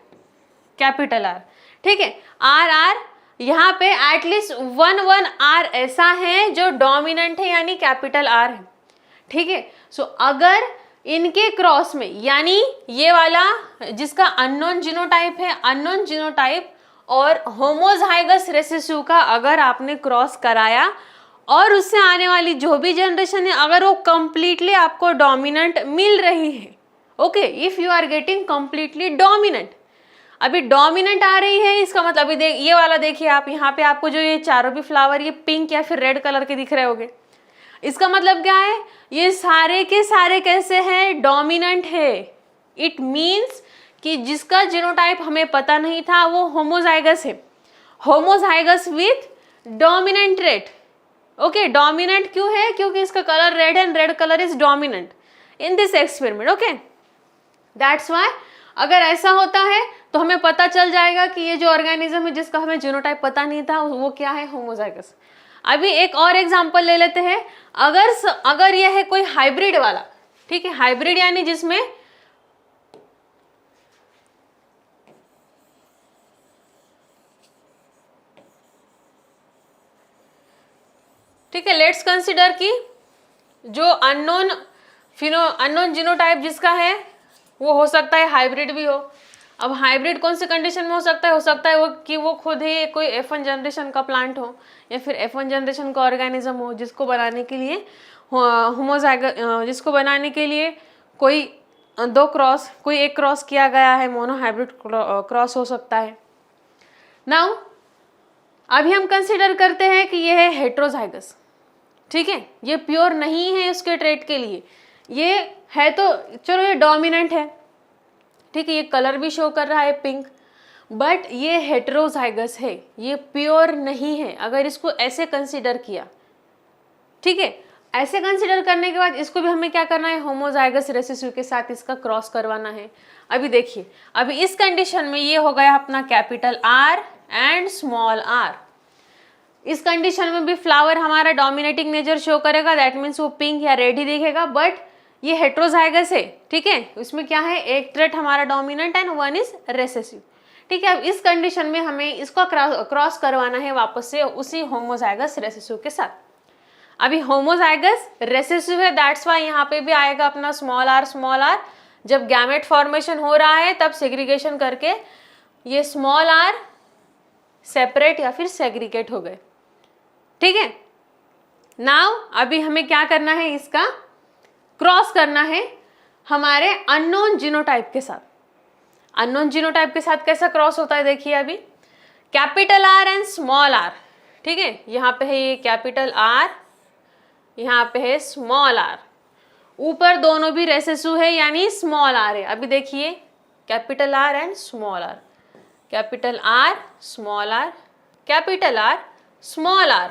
capital R, ठीक है। आर आर यहाँ पे एटलीस्ट वन आर ऐसा है जो डोमिनेंट है यानी कैपिटल आर है, ठीक है। सो अगर इनके क्रॉस में यानी ये वाला जिसका अननोन जीनोटाइप है, अननोन जीनोटाइप और होमोजाइगस रेसेसिव का अगर आपने क्रॉस कराया और उससे आने वाली जो भी जनरेशन है अगर वो कंप्लीटली आपको डोमिनेंट मिल रही है, okay, if you are getting completely dominant. अभी डोमिनेंट आ रही है इसका मतलब अभी ये वाला देखिए आप, यहाँ पे आपको जो ये चारों भी फ्लावर ये पिंक या फिर रेड कलर के दिख रहे होंगे, इसका मतलब क्या है, ये सारे के सारे कैसे हैं, डोमिनेंट है। इट मीन्स कि जिसका जीनोटाइप हमें पता नहीं था वो होमोजाइगस है, homozygous with dominant trait, okay. Dominant क्यों है, क्योंकि इसका colour red and red colour is dominant in this experiment, okay. That's why अगर ऐसा होता है तो हमें पता चल जाएगा कि ये जो ऑर्गेनिज्म है जिसका हमें जीनोटाइप पता नहीं था वो क्या है, होमोजाइगस। अभी एक और एग्जांपल ले लेते हैं। अगर यह है कोई हाइब्रिड वाला, ठीक है, हाइब्रिड यानी जिसमें ठीक है, लेट्स कंसिडर कि जो अननोन जीनोटाइप जिसका है वो हो सकता है हाइब्रिड भी हो। अब हाइब्रिड कौन से कंडीशन में हो सकता है वो कि वो खुद ही कोई F1 जनरेशन का प्लांट हो या फिर F1 जनरेशन का ऑर्गेनिज्म हो जिसको बनाने के लिए जिसको बनाने के लिए कोई एक क्रॉस किया गया है, मोनो हाइब्रिड क्रॉस हो सकता है। नाउ अभी हम कंसिडर करते हैं कि ये है हेट्रोजाइगस, ठीक है, ये प्योर नहीं है उसके ट्रेट के लिए, ये है तो चलो ये डोमिनेंट है, ठीक है, ये कलर भी शो कर रहा है पिंक, बट ये हेट्रोजाइगस है, ये प्योर नहीं है। अगर इसको ऐसे कंसिडर किया, ठीक है, ऐसे कंसिडर करने के बाद इसको भी हमें क्या करना है, होमोजाइगस रेसेसिव के साथ इसका क्रॉस करवाना है। अभी देखिए, अभी इस कंडीशन में ये हो गया अपना capital R and small r। इस कंडीशन में भी फ्लावर हमारा डोमिनेटिंग नेचर शो करेगा, दैट मीन्स वो पिंक या रेड ही दिखेगा, बट ये हेट्रोजाइगस है, ठीक है, इसमें क्या है, एक ट्रेट हमारा dominant and one is recessive, ठीक है। अब इस कंडीशन में हमें इसको क्रॉस करवाना है वापस से उसी होमोजाइगस रेसेसिव के साथ। अभी होमोजाइगस रेसेसिव है, दैट्स वाई यहाँ पे भी आएगा अपना स्मॉल r। जब गैमेट फॉर्मेशन हो रहा है तब सेग्रीगेशन करके ये स्मॉल r सेपरेट या फिर सेग्रीगेट हो गए, ठीक है। नाउ अभी हमें क्या करना है, इसका क्रॉस करना है हमारे अननोन जीनोटाइप के साथ। अननोन जीनोटाइप के साथ कैसा क्रॉस होता है, देखिए अभी capital R and small r, ठीक है, यहाँ पे है ये कैपिटल R, यहाँ पे है स्मॉल r, ऊपर दोनों भी रेसेसिव है यानी स्मॉल r है। अभी देखिए capital R and small r, capital R small r, capital R small r,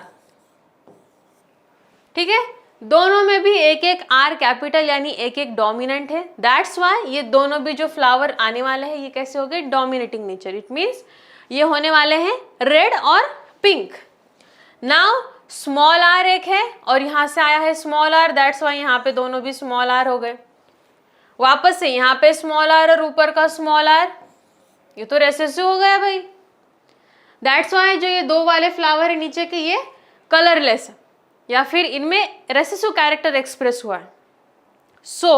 ठीक है, दोनों में भी एक एक R कैपिटल यानी एक एक डोमिनेंट है, दैट्स वाई ये दोनों भी जो फ्लावर आने वाले हैं ये कैसे हो गए, डोमिनेटिंग नेचर, इट मीन्स ये होने वाले हैं रेड और पिंक। नाउ स्मॉल r एक है और यहाँ से आया है स्मॉल r, दैट्स वाई यहाँ पे दोनों भी स्मॉल r हो गए। वापस से यहाँ पे स्मॉल r और ऊपर का स्मॉल r, ये तो रेसेसिव हो गया भाई, दैट्स वाई जो ये दो वाले फ्लावर है नीचे के ये कलरलेस है या फिर इनमें रेसेसिव कैरेक्टर एक्सप्रेस हुआ है। सो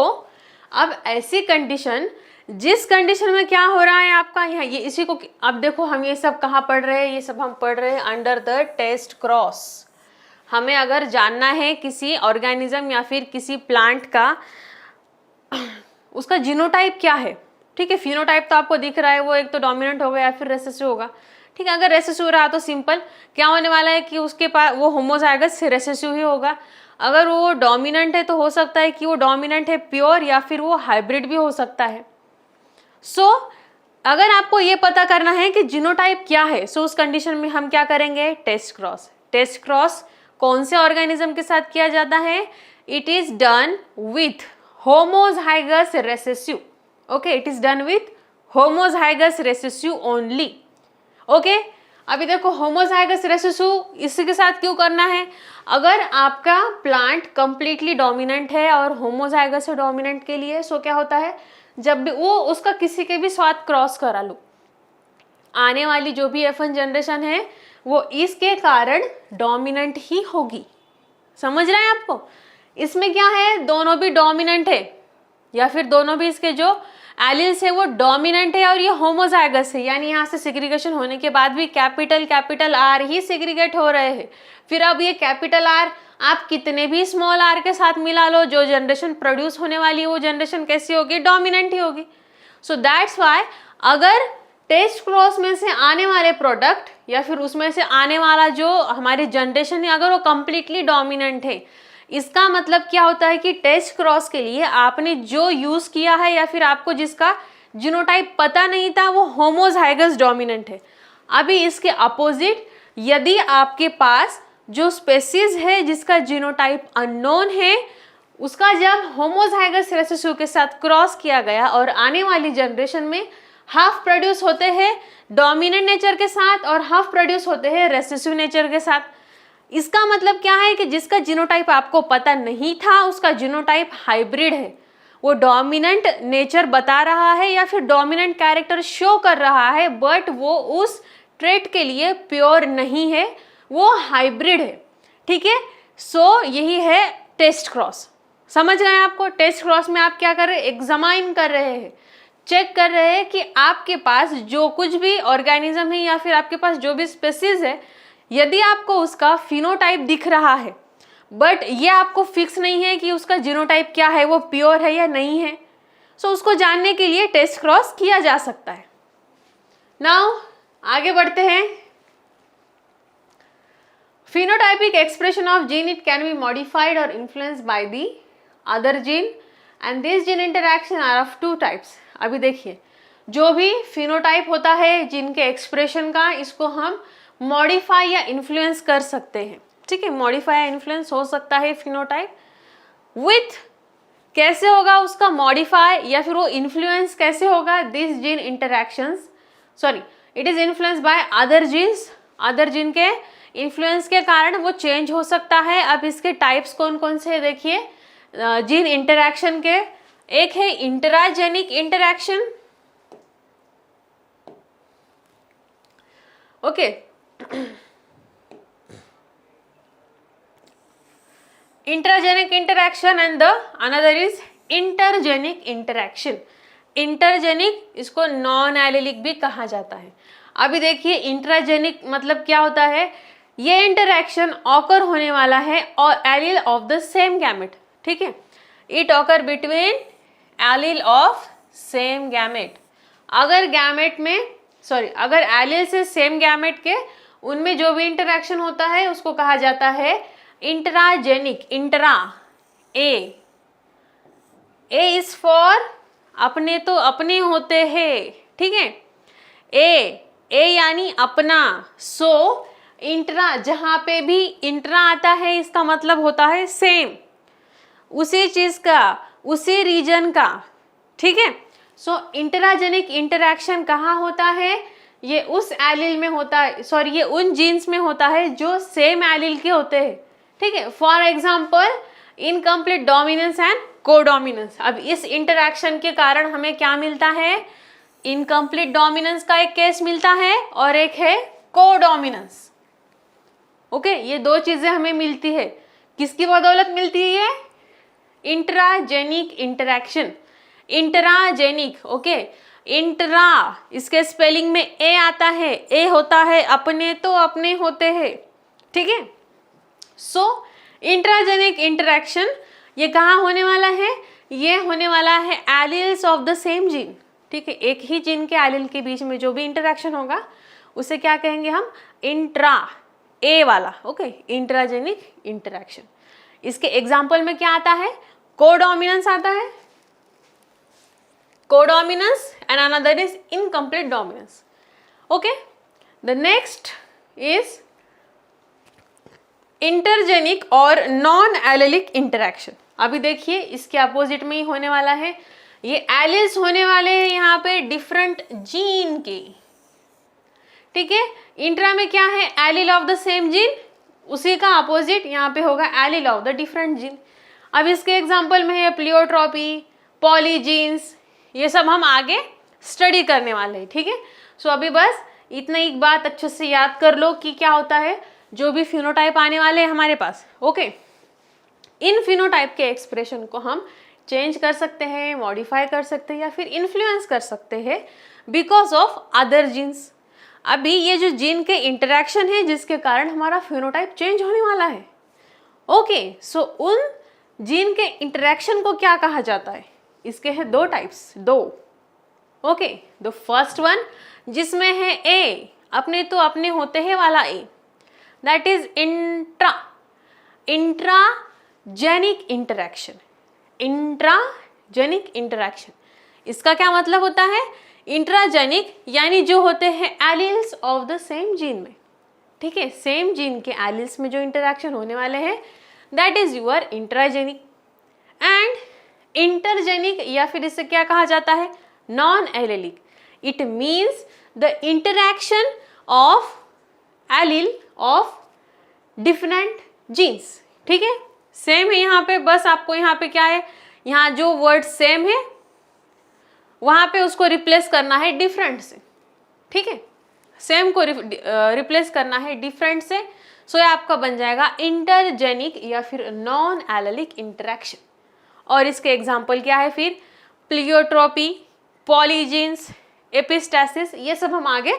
अब ऐसी कंडीशन, जिस कंडीशन में क्या हो रहा है आपका यहाँ, ये इसी को अब देखो हम ये सब कहाँ पढ़ रहे हैं, ये सब हम पढ़ रहे हैं अंडर द टेस्ट क्रॉस। हमें अगर जानना है किसी ऑर्गेनिज्म या फिर किसी प्लांट का उसका जीनोटाइप क्या है, ठीक है, फिनोटाइप तो आपको दिख रहा है, वो एक तो डोमिनेंट होगा या फिर रेसेसिव होगा, ठीक है। अगर रेसेसिव रहा तो सिंपल क्या होने वाला है कि उसके पास वो होमोजाइगस रेसेसिव ही होगा। अगर वो डोमिनेंट है तो हो सकता है कि वो डोमिनेंट है प्योर या फिर वो हाइब्रिड भी हो सकता है। सो अगर आपको ये पता करना है कि जीनोटाइप क्या है, सो उस कंडीशन में हम क्या करेंगे, टेस्ट क्रॉस। टेस्ट क्रॉस कौन से ऑर्गेनिज्म के साथ किया जाता है, it is done with homozygous recessive, okay, it is done with homozygous recessive only, okay. अभी देखो होमोजाइगस रेसेसिव इसी के साथ क्यों करना है, अगर आपका प्लांट कंप्लीटली डोमिनेंट है और होमोजाइगस है डोमिनेंट के लिए, सो क्या होता है, जब भी वो उसका किसी के भी साथ क्रॉस करा लो, आने वाली जो भी F1 जनरेशन है वो इसके कारण डोमिनेंट ही होगी। समझ रहे हैं आपको, इसमें क्या है, दोनों भी डोमिनेंट है या फिर दोनों भी इसके जो एलिल्स है वो डोमिनेंट है और ये होमोजाइगस है, यानी यहाँ से सेग्रीगेशन होने के बाद भी कैपिटल R ही सेग्रीगेट हो रहे हैं। फिर अब ये कैपिटल R आप कितने भी स्मॉल r के साथ मिला लो, जो जनरेशन प्रोड्यूस होने वाली है वो जनरेशन कैसी होगी, डोमिनेंट ही होगी। सो दैट्स वाई अगर टेस्ट क्रॉस में से आने वाले प्रोडक्ट या फिर उसमें से आने वाला जो हमारी जनरेशन है अगर वो कंप्लीटली डोमिनेंट है, इसका मतलब क्या होता है कि टेस्ट क्रॉस के लिए आपने जो यूज किया है या फिर आपको जिसका जीनोटाइप पता नहीं था वो होमोजाइगस डोमिनेंट है। अभी इसके अपोजिट यदि आपके पास जो स्पेसीज है जिसका जीनोटाइप अननोन है, उसका जब होमोजाइगस रेसेसिव के साथ क्रॉस किया गया और आने वाली जनरेशन में हाफ प्रोड्यूस होते हैं डोमिनेंट नेचर के साथ और हाफ प्रोड्यूस होते हैं रेसेसिव नेचर के साथ, इसका मतलब क्या है कि जिसका जीनोटाइप आपको पता नहीं था उसका जीनोटाइप हाइब्रिड है, वो डोमिनेंट नेचर बता रहा है या फिर डोमिनेंट कैरेक्टर शो कर रहा है, बट वो उस ट्रेट के लिए प्योर नहीं है, वो हाइब्रिड है, ठीक है। सो यही है टेस्ट क्रॉस। समझ रहे हैं आपको, टेस्ट क्रॉस में आप क्या कर रहे हैं, एग्जामाइन कर रहे हैं, चेक कर रहे हैं कि आपके पास जो कुछ भी ऑर्गेनिज्म है या फिर आपके पास जो भी स्पेसीज है, यदि आपको उसका फिनोटाइप दिख रहा है बट ये आपको फिक्स नहीं है कि उसका जीनोटाइप क्या है, वो प्योर है या नहीं है, सो उसको जानने के लिए टेस्ट क्रॉस किया जा सकता है। नाउ आगे बढ़ते हैं। phenotypic expression of gene, it can be modified or influenced by the other gene, and these gene interaction are of two types. अभी देखिए, जो भी फिनोटाइप होता है जिनके एक्सप्रेशन का, इसको हम मॉडिफाई या इन्फ्लुएंस कर सकते हैं, ठीक है। मॉडिफाई या इन्फ्लुएंस हो सकता है फिनोटाइप विथ, कैसे होगा उसका मॉडिफाई या फिर वो इन्फ्लुएंस कैसे होगा, this gene interactions, sorry, it is influence by other genes, other gene के इन्फ्लुएंस के कारण वो चेंज हो सकता है। अब इसके टाइप्स कौन कौन से देखिए जीन इंटरैक्शन के, एक है intragenic interaction, okay, intragenic interaction and the another is intergenic interaction. Intergenic इसको नॉन एलिलिक भी कहा जाता है। अभी देखिए इंट्राजेनिक मतलब क्या होता है, ये इंटरैक्शन ऑकर होने वाला है और allele of the same gamete, ठीक है, it occur between allele of same gamete. अगर गैमेट में सॉरी अगर एलील से सेम गैमेट के उनमें जो भी इंटरैक्शन होता है उसको कहा जाता है intragenic. Intra, A is for अपने, तो अपने होते हैं, ठीक है, ए यानी अपना, सो इंट्रा, जहां पे भी इंट्रा आता है इसका मतलब होता है सेम, उसी चीज का, उसी रीजन का, ठीक है। सो इंट्राजेनिक इंटरैक्शन कहाँ होता है, ये उस एलील में होता है, सॉरी ये उन जीन्स में होता है जो सेम एलील के होते हैं, ठीक है। For example incomplete dominance and codominance. अब इस इंटरैक्शन के कारण हमें क्या मिलता है, इनकम्प्लीट डोमिनेंस का एक केस मिलता है और एक है कोडोमिनेंस, ओके। ये दो चीजें हमें मिलती है, किसकी बदौलत मिलती है, intragenic interaction, intragenic, okay. Intra, इसके स्पेलिंग में ए आता है, ए होता है अपने, तो अपने होते हैं, ठीक है। सो इंट्राजेनिक इंटरैक्शन ये कहाँ होने वाला है, ये होने वाला है alleles of the same gene, ठीक है। एक ही जीन के एलील के बीच में जो भी इंटरैक्शन होगा उसे क्या कहेंगे हम, इंट्रा, ए वाला, ओके, इंट्राजेनिक इंटरैक्शन। इसके एग्जाम्पल में क्या आता है, कोडोमिनेंस आता है, codominance and another is incomplete dominance, okay. The next is intergenic और non allelic interaction। अभी देखिए इसके अपोजिट में ही होने वाला है, ये एलिल्स होने वाले हैं यहाँ पे डिफरेंट जीन के, ठीक है। इंट्रा में क्या है, allele of the same gene, उसी का अपोजिट यहाँ पे होगा allele of the different gene. अब इसके एग्जाम्पल में है प्लियोट्रॉपी, पॉलीजीन्स, ये सब हम आगे स्टडी करने वाले हैं, ठीक है। सो अभी बस इतना एक बात अच्छे से याद कर लो कि क्या होता है, जो भी फिनोटाइप आने वाले हैं हमारे पास, ओके, इन फिनोटाइप के एक्सप्रेशन को हम चेंज कर सकते हैं, मॉडिफाई कर सकते हैं या फिर इन्फ्लुएंस कर सकते हैं बिकॉज ऑफ अदर जीन्स। अभी ये जो जीन के इंटरैक्शन है जिसके कारण हमारा फिनोटाइप चेंज होने वाला है, ओके। सो उन जीन के इंटरैक्शन को क्या कहा जाता है, इसके हैं दो टाइप्स, दो, ओके। द फर्स्ट वन जिसमें है ए, अपने तो अपने होते हैं वाला ए, that is intragenic interaction. Intragenic interaction इसका क्या मतलब होता है, इंट्राजेनिक यानी जो होते हैं alleles of the same gene में, ठीक है, सेम जीन के एलील्स में जो इंटरैक्शन होने वाले हैं that is your intragenic. And intergenic या फिर इसे क्या कहा जाता है, non allelic. It means the interaction of allele of different genes, ठीक है। सेम है यहाँ पे, बस आपको यहाँ पे क्या है, यहाँ जो वर्ड सेम है वहाँ पे उसको रिप्लेस करना है डिफरेंट से, ठीक है, सेम को रिप्लेस करना है डिफरेंट से। सो ये आपका बन जाएगा इंटरजेनिक या फिर नॉन एलिलिक इंटरैक्शन। और इसके एग्जाम्पल क्या है फिर, प्लियोट्रॉपी, पॉलीजीन्स, एपिस्टैसिस, ये सब हम आगे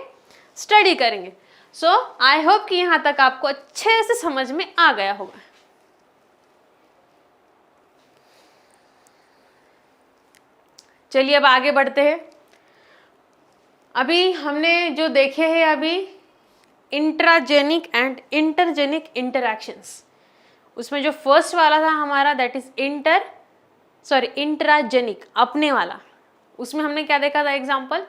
स्टडी करेंगे। सो आई होप कि यहाँ तक आपको अच्छे से समझ में आ गया होगा। चलिए अब आगे बढ़ते हैं। अभी हमने जो देखे हैं, अभी इंट्राजेनिक एंड इंटरजेनिक इंटरैक्शंस। उसमें जो फर्स्ट वाला था हमारा दैट इज इंट्राजेनिक, अपने वाला, उसमें हमने क्या देखा था example,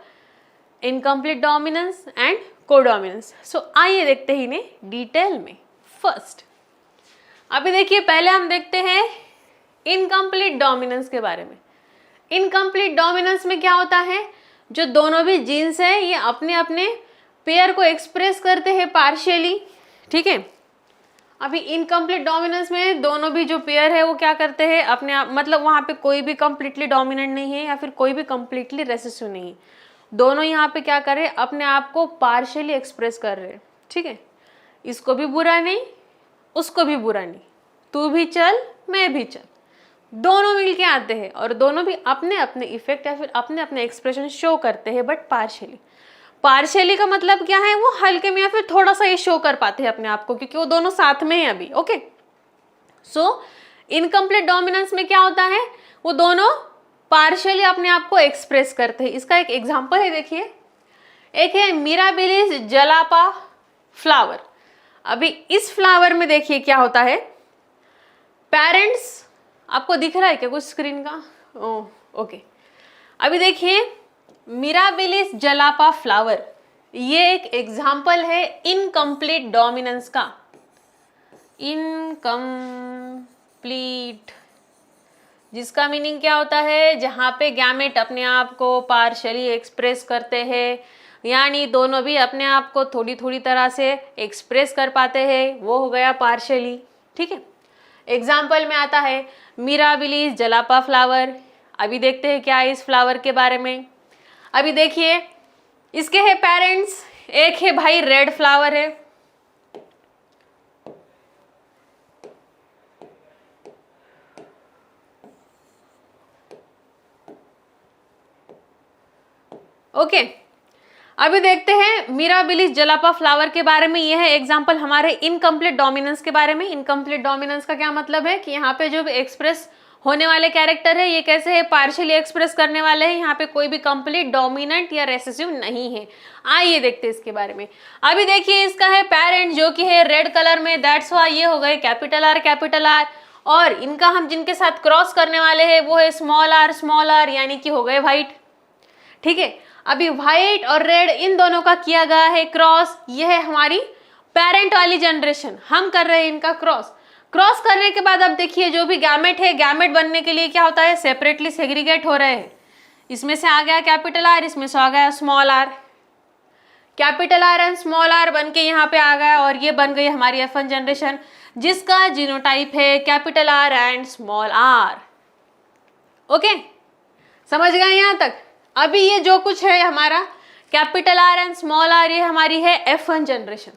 incomplete dominance and codominance. So आइए देखते हैं इन्हें डिटेल में। फर्स्ट अभी देखिए, पहले हम देखते हैं इनकम्प्लीट डोमिनेंस के बारे में। इनकम्प्लीट डोमिनेंस में क्या होता है, जो दोनों भी जीन्स हैं ये अपने अपने पेयर को एक्सप्रेस करते हैं पार्शियली, ठीक है। अभी इनकम्प्लीट डोमिनेंस में दोनों भी जो पेयर है वो क्या करते हैं अपने आप, मतलब वहाँ पे कोई भी कंप्लीटली डोमिनेंट नहीं है या फिर कोई भी कंप्लीटली रेसेसिव नहीं है, दोनों यहाँ पे क्या कर रहे हैं, अपने आप को पार्शियली एक्सप्रेस कर रहे हैं, ठीक है। इसको भी बुरा नहीं, उसको भी बुरा नहीं, तू भी चल मैं भी चल, दोनों मिलके आते हैं और दोनों भी अपने अपने इफेक्ट या फिर अपने अपने एक्सप्रेशन शो करते हैं, बट पार्शियली। पार्शियली का मतलब क्या है, वो हल्के में या फिर थोड़ा सा ये शो कर पाते हैं अपने आप को, क्योंकि वो दोनों साथ में हैं अभी, ओके। सो इनकम्प्लीट डोमिनेंस में क्या होता है, वो दोनों पार्शियली अपने आप को एक्सप्रेस करते हैं। इसका एक एग्जांपल है, देखिए, एक है मिराबिलिस जलापा फ्लावर। अभी इस फ्लावर में देखिए क्या होता है, पेरेंट्स, आपको दिख रहा है क्या कुछ स्क्रीन का, ओके। अभी देखिए मिराबिलिस जलापा फ्लावर, ये एक एग्जाम्पल है इनकम्प्लीट डोमिनेंस का। इनकम्प्लीट, जिसका मीनिंग क्या होता है, जहाँ पे गैमेट अपने आप को पार्शियली एक्सप्रेस करते हैं, यानी दोनों भी अपने आप को थोड़ी थोड़ी तरह से एक्सप्रेस कर पाते हैं, वो हो गया पार्शियली, ठीक है। एग्जाम्पल में आता है मिराबिलिस जलापा फ्लावर। अभी देखते हैं क्या है इस फ्लावर के बारे में। अभी देखिए, इसके है पेरेंट्स, एक है भाई रेड फ्लावर है, ओके। अभी देखते हैं मिराबिलिस जलापा फ्लावर के बारे में। यह है एग्जांपल हमारे इनकम्प्लीट डोमिनेंस के बारे में। इनकम्प्लीट डोमिनेंस का क्या मतलब है कि यहाँ पे जो एक्सप्रेस होने वाले कैरेक्टर है ये कैसे है, पार्शियली एक्सप्रेस करने वाले हैं, यहाँ पे कोई भी कंप्लीट डोमिनेंट या रेसेसिव नहीं है। आइए देखते हैं इसके बारे में। अभी देखिए इसका है पेरेंट जो कि है रेड कलर में, दैट्स व्हाई ये हो गए कैपिटल आर, और इनका हम जिनके साथ क्रॉस करने वाले हैं वो है स्मॉल आर, यानी कि हो गए व्हाइट, ठीक है। अभी व्हाइट और रेड इन दोनों का किया गया है क्रॉस, यह है हमारी पेरेंट वाली जनरेशन, हम कर रहे हैं इनका क्रॉस। क्रॉस करने के बाद अब देखिए जो भी गैमेट है, गैमेट बनने के लिए क्या होता है, सेपरेटली सेग्रीगेट हो रहे हैं। इसमें से आ गया कैपिटल आर, इसमें से आ गया small R, capital R and small R बन के यहाँ पे आ गया और ये बन गई हमारी F1 जनरेशन, जिसका जीनोटाइप है capital R and small R. Okay, समझ गए यहाँ तक। अभी ये जो कुछ है हमारा capital R and small R, ये हमारी है F1 जनरेशन।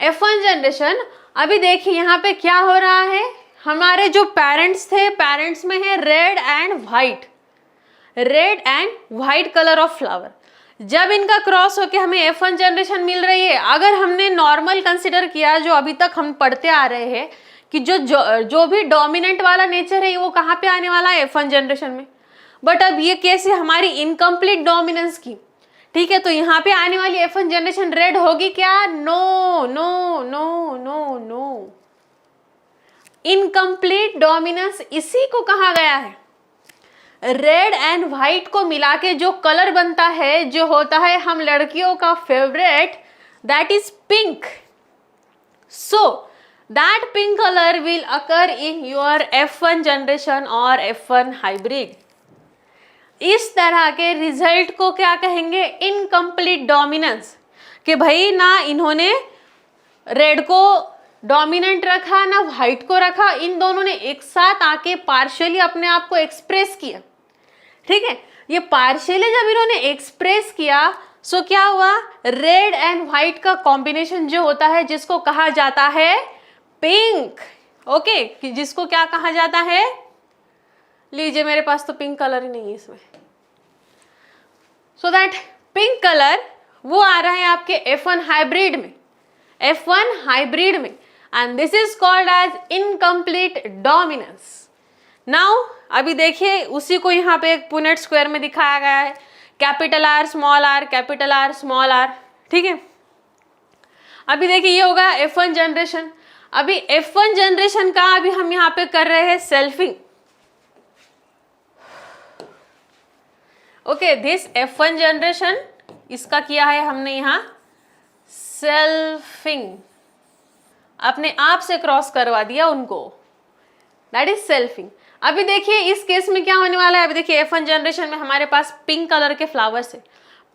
F1 जनरेशन, अभी देखिए यहाँ पे क्या हो रहा है, हमारे जो पेरेंट्स थे, पेरेंट्स में है red and white colour of flower. जब इनका क्रॉस होके हमें F1 जनरेशन मिल रही है, अगर हमने नॉर्मल कंसिडर किया जो अभी तक हम पढ़ते आ रहे हैं कि जो भी डोमिनेंट वाला नेचर है वो कहाँ पे आने वाला है, F1 जनरेशन में। बट अब ये केस है हमारी इनकम्प्लीट डोमिनेंस की, ठीक है। तो यहाँ पे आने वाली F1 जनरेशन रेड होगी क्या, no no no no no. Incomplete dominance इसी को कहा गया है, रेड एंड व्हाइट को मिला के जो कलर बनता है, जो होता है हम लड़कियों का favourite, that is pink. So that pink colour will occur in your F1 generation और F1 हाइब्रिड। इस तरह के रिजल्ट को क्या कहेंगे, इनकम्प्लीट डोमिनेंस, कि भाई ना इन्होंने रेड को डोमिनेंट रखा ना व्हाइट को रखा, इन दोनों ने एक साथ आके पार्शियली अपने आप को एक्सप्रेस किया, ठीक है। ये पार्शियली जब इन्होंने एक्सप्रेस किया, सो क्या हुआ, रेड एंड व्हाइट का कॉम्बिनेशन जो होता है जिसको कहा जाता है पिंक, ओके, जिसको क्या कहा जाता है, लीजिए मेरे पास तो पिंक कलर ही नहीं है इसमें। सो दैट पिंक कलर वो आ रहा है आपके F1 हाइब्रिड में, F1 हाइब्रिड में, and this is called as incomplete dominance. Now अभी देखिए उसी को यहाँ पे एक पुनेट स्क्वायर में दिखाया गया है, capital R small R, capital R small R, ठीक है। अभी देखिए ये होगा F1 जनरेशन। अभी F1 जनरेशन का अभी हम यहाँ पे कर रहे हैं selfing. Okay, this F1 generation, इसका किया है हमने यहाँ सेल्फिंग, अपने आप से क्रॉस करवा दिया उनको, दैट इज सेल्फिंग। अभी देखिए इस केस में क्या होने वाला है। अभी देखिए F1 जनरेशन में हमारे पास पिंक कलर के फ्लावर्स है,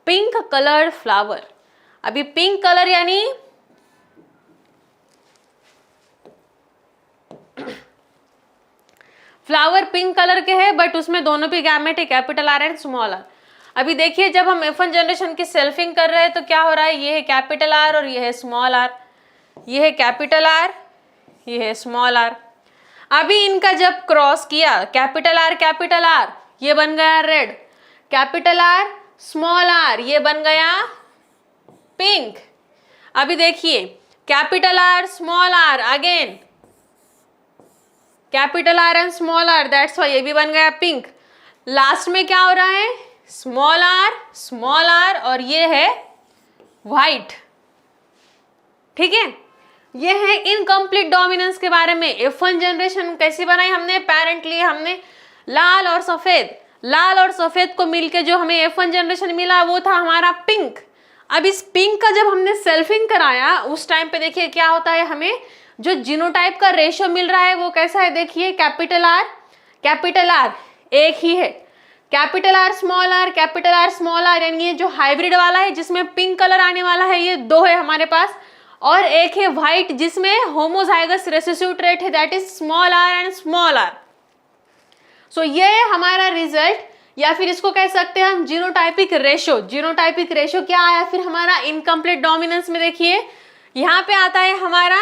पिंक कलर्ड फ्लावर। अभी पिंक कलर यानी फ्लावर पिंक कलर के है, बट उसमें दोनों भी गैमेट है, capital R and small are. अभी देखिए जब हम F1 जनरेशन की सेल्फिंग कर रहे हैं तो क्या हो रहा है, ये है कैपिटल आर और ये है स्मॉल आर, ये है कैपिटल आर, ये है स्मॉल आर। अभी इनका जब क्रॉस किया, कैपिटल आर ये बन गया red, capital R small R ये बन गया पिंक। अभी देखिए capital R small R again, capital R and small R, that's why ये भी बन गया पिंक। लास्ट में क्या हो रहा है, स्मॉल आर और ये है व्हाइट। ठीक है, ये है इनकम्प्लीट डोमिनेंस के बारे में। F1 जनरेशन कैसी बनाई हमने, पेरेंटली हमने लाल और सफेद को मिलके जो हमें F1 जनरेशन मिला वो था हमारा पिंक। अब इस पिंक का जब हमने सेल्फिंग कराया उस टाइम पे देखिए क्या होता है, हमें जो जीनोटाइप का रेशियो मिल रहा है वो कैसा है, देखिए कैपिटल आर एक ही है, कैपिटल आर स्मॉल आर, यानी ये जो हाइब्रिड वाला है जिसमें पिंक कलर आने वाला है ये 2 है हमारे पास, और एक है व्हाइट जिसमें होमोजाइगस रेसेसिव ट्रेट है, that is small are and small r. So ये हमारा रिजल्ट, या फिर इसको कह सकते हैं हम जीनोटाइपिक रेशियो क्या आया फिर हमारा इनकम्प्लीट डोमिनेंस में। देखिए यहां पे आता है हमारा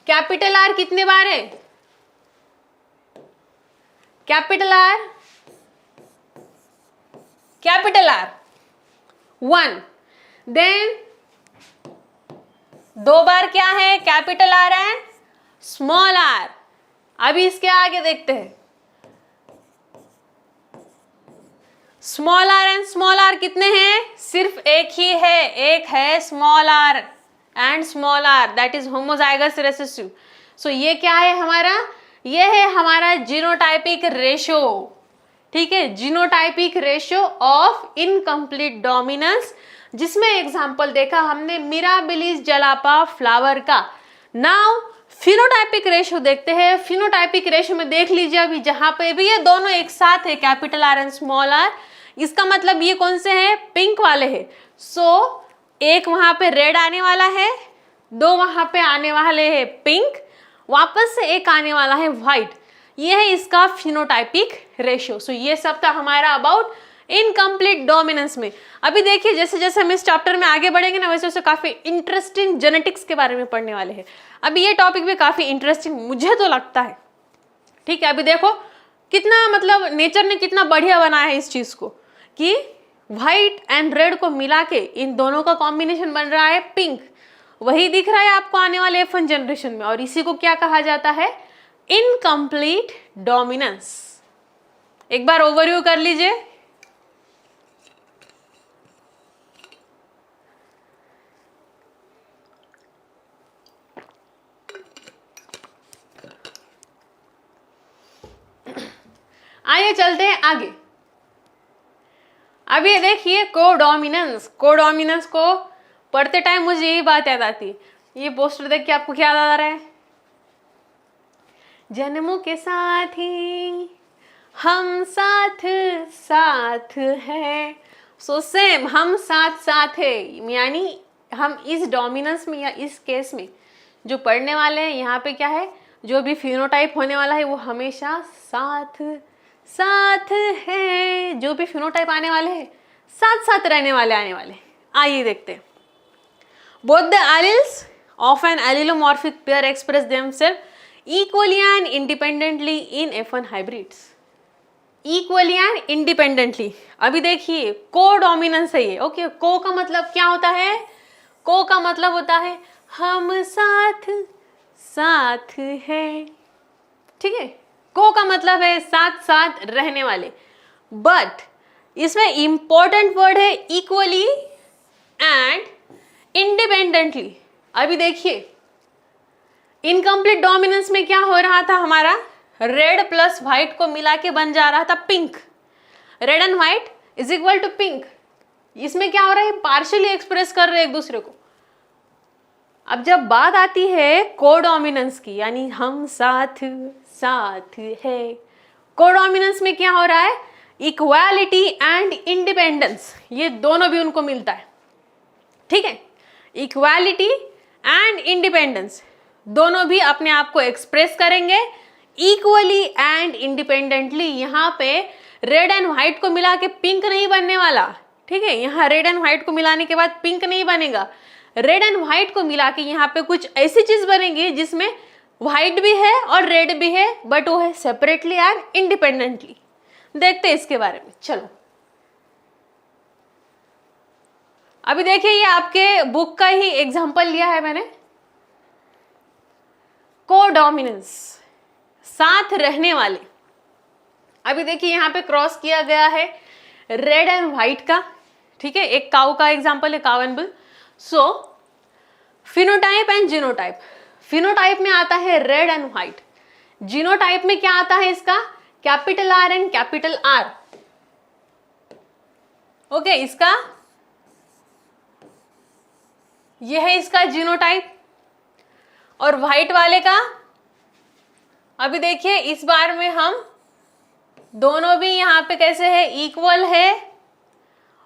कैपिटल आर कितने बार है, कैपिटल आर 1, देन 2 बार क्या है capital R and small are. अभी इसके आगे देखते हैं, small are and small r कितने हैं, सिर्फ एक ही है, एक है small are and small r, that is homozygous recessive. So ये क्या है हमारा, ये है हमारा जीनोटाइपिक रेशियो। ठीक है, genotypic ratio of incomplete dominance, जिसमें एग्जाम्पल देखा हमने मिराबिलिस जलापा फ्लावर का। नाउ फिनोटाइपिक रेशियो देखते हैं। फिनोटाइपिक रेशियो में देख लीजिए अभी जहां पे भी ये दोनों एक साथ है, capital R and small R, इसका मतलब ये कौन से हैं, पिंक वाले हैं। सो एक वहां पे रेड आने वाला है, 2 वहां पे आने वाले हैं पिंक, वापस से एक आने वाला है व्हाइट। ये है इसका फिनोटाइपिक रेशियो। सो ये सब था हमारा अबाउट इनकम्प्लीट डोमिनेंस में। अभी देखिए जैसे जैसे हम इस चैप्टर में आगे बढ़ेंगे ना वैसे वैसे काफी इंटरेस्टिंग जेनेटिक्स के बारे में पढ़ने वाले हैं। अभी ये टॉपिक भी काफी इंटरेस्टिंग मुझे तो लगता है। ठीक है, अभी देखो कितना मतलब नेचर ने कितना बढ़िया बनाया है इस चीज को कि व्हाइट एंड रेड को मिला के इन दोनों का कॉम्बिनेशन बन रहा है पिंक। वही दिख रहा है आपको आने वाले F1 जनरेशन में, और इसी को क्या कहा जाता है, इनकम्प्लीट डोमिनेंस। एक बार ओवरव्यू कर लीजिए। आइए चलते हैं आगे। अब ये देखिए कोडोमिनेंस। कोडोमिनेंस को पढ़ते टाइम मुझे यही बात याद आती है। ये पोस्टर देख के आपको क्या याद आ रहा है, जन्मों के साथ ही हम साथ साथ हैं। सो सेम हम साथ साथ है, यानी हम इस डोमिनेंस में या इस केस में जो पढ़ने वाले हैं यहाँ पे क्या है, जो भी फिनोटाइप होने वाला है वो हमेशा साथ साथ है। जो भी फिनोटाइप आने वाले हैं साथ साथ रहने वाले आने वाले। आइए देखते हैं। Both the alleles of an allelomorphic pair express themself equally and independently in F1 hybrids. Equally and independently. अभी देखिए कोडोमिनेंस है ये। ओके, को का मतलब क्या होता है, को का मतलब होता है हम साथ साथ हैं। ठीक है, को का मतलब है साथ साथ रहने वाले, बट इसमें इंपॉर्टेंट वर्ड है इक्वली एंड इंडिपेंडेंटली। अभी देखिए इनकम्प्लीट डोमिनेंस में क्या हो रहा था, हमारा रेड प्लस व्हाइट को मिला के बन जा रहा था pink, red and white is equal to pink. इसमें क्या हो रहा है, पार्शियली एक्सप्रेस कर रहे हैं एक दूसरे को। अब जब बात आती है कोडोमिनेंस की, यानी हम साथ साथ है, कोडोमिनेंस में क्या हो रहा है, इक्वालिटी एंड इंडिपेंडेंस, ये दोनों भी उनको मिलता है। ठीक है, इक्वालिटी एंड इंडिपेंडेंस दोनों भी अपने आप को एक्सप्रेस करेंगे इक्वली एंड इंडिपेंडेंटली। यहाँ पे रेड एंड व्हाइट को मिला के पिंक नहीं बनने वाला। ठीक है, यहाँ रेड एंड व्हाइट को मिलाने के बाद पिंक नहीं बनेगा, रेड एंड व्हाइट को मिला के यहाँ पे कुछ ऐसी चीज बनेगी जिसमें व्हाइट भी है और रेड भी है, बट वो है सेपरेटली एंड इंडिपेंडेंटली। देखते हैं इसके बारे में, चलो। अभी देखिए ये आपके बुक का ही एग्जांपल लिया है मैंने, कोडोमिनेंस, साथ रहने वाले। अभी देखिए यहाँ पे क्रॉस किया गया है रेड एंड व्हाइट का। ठीक है, एक काऊ का एग्जांपल है, cow and bull. So phenotype and genotype, phenotype में आता है रेड एंड व्हाइट, जीनोटाइप में क्या आता है इसका, capital R and capital are. Okay, इसका यह है इसका जीनोटाइप। और व्हाइट वाले का, अभी देखिए इस बार में हम दोनों भी यहाँ पे कैसे है, इक्वल है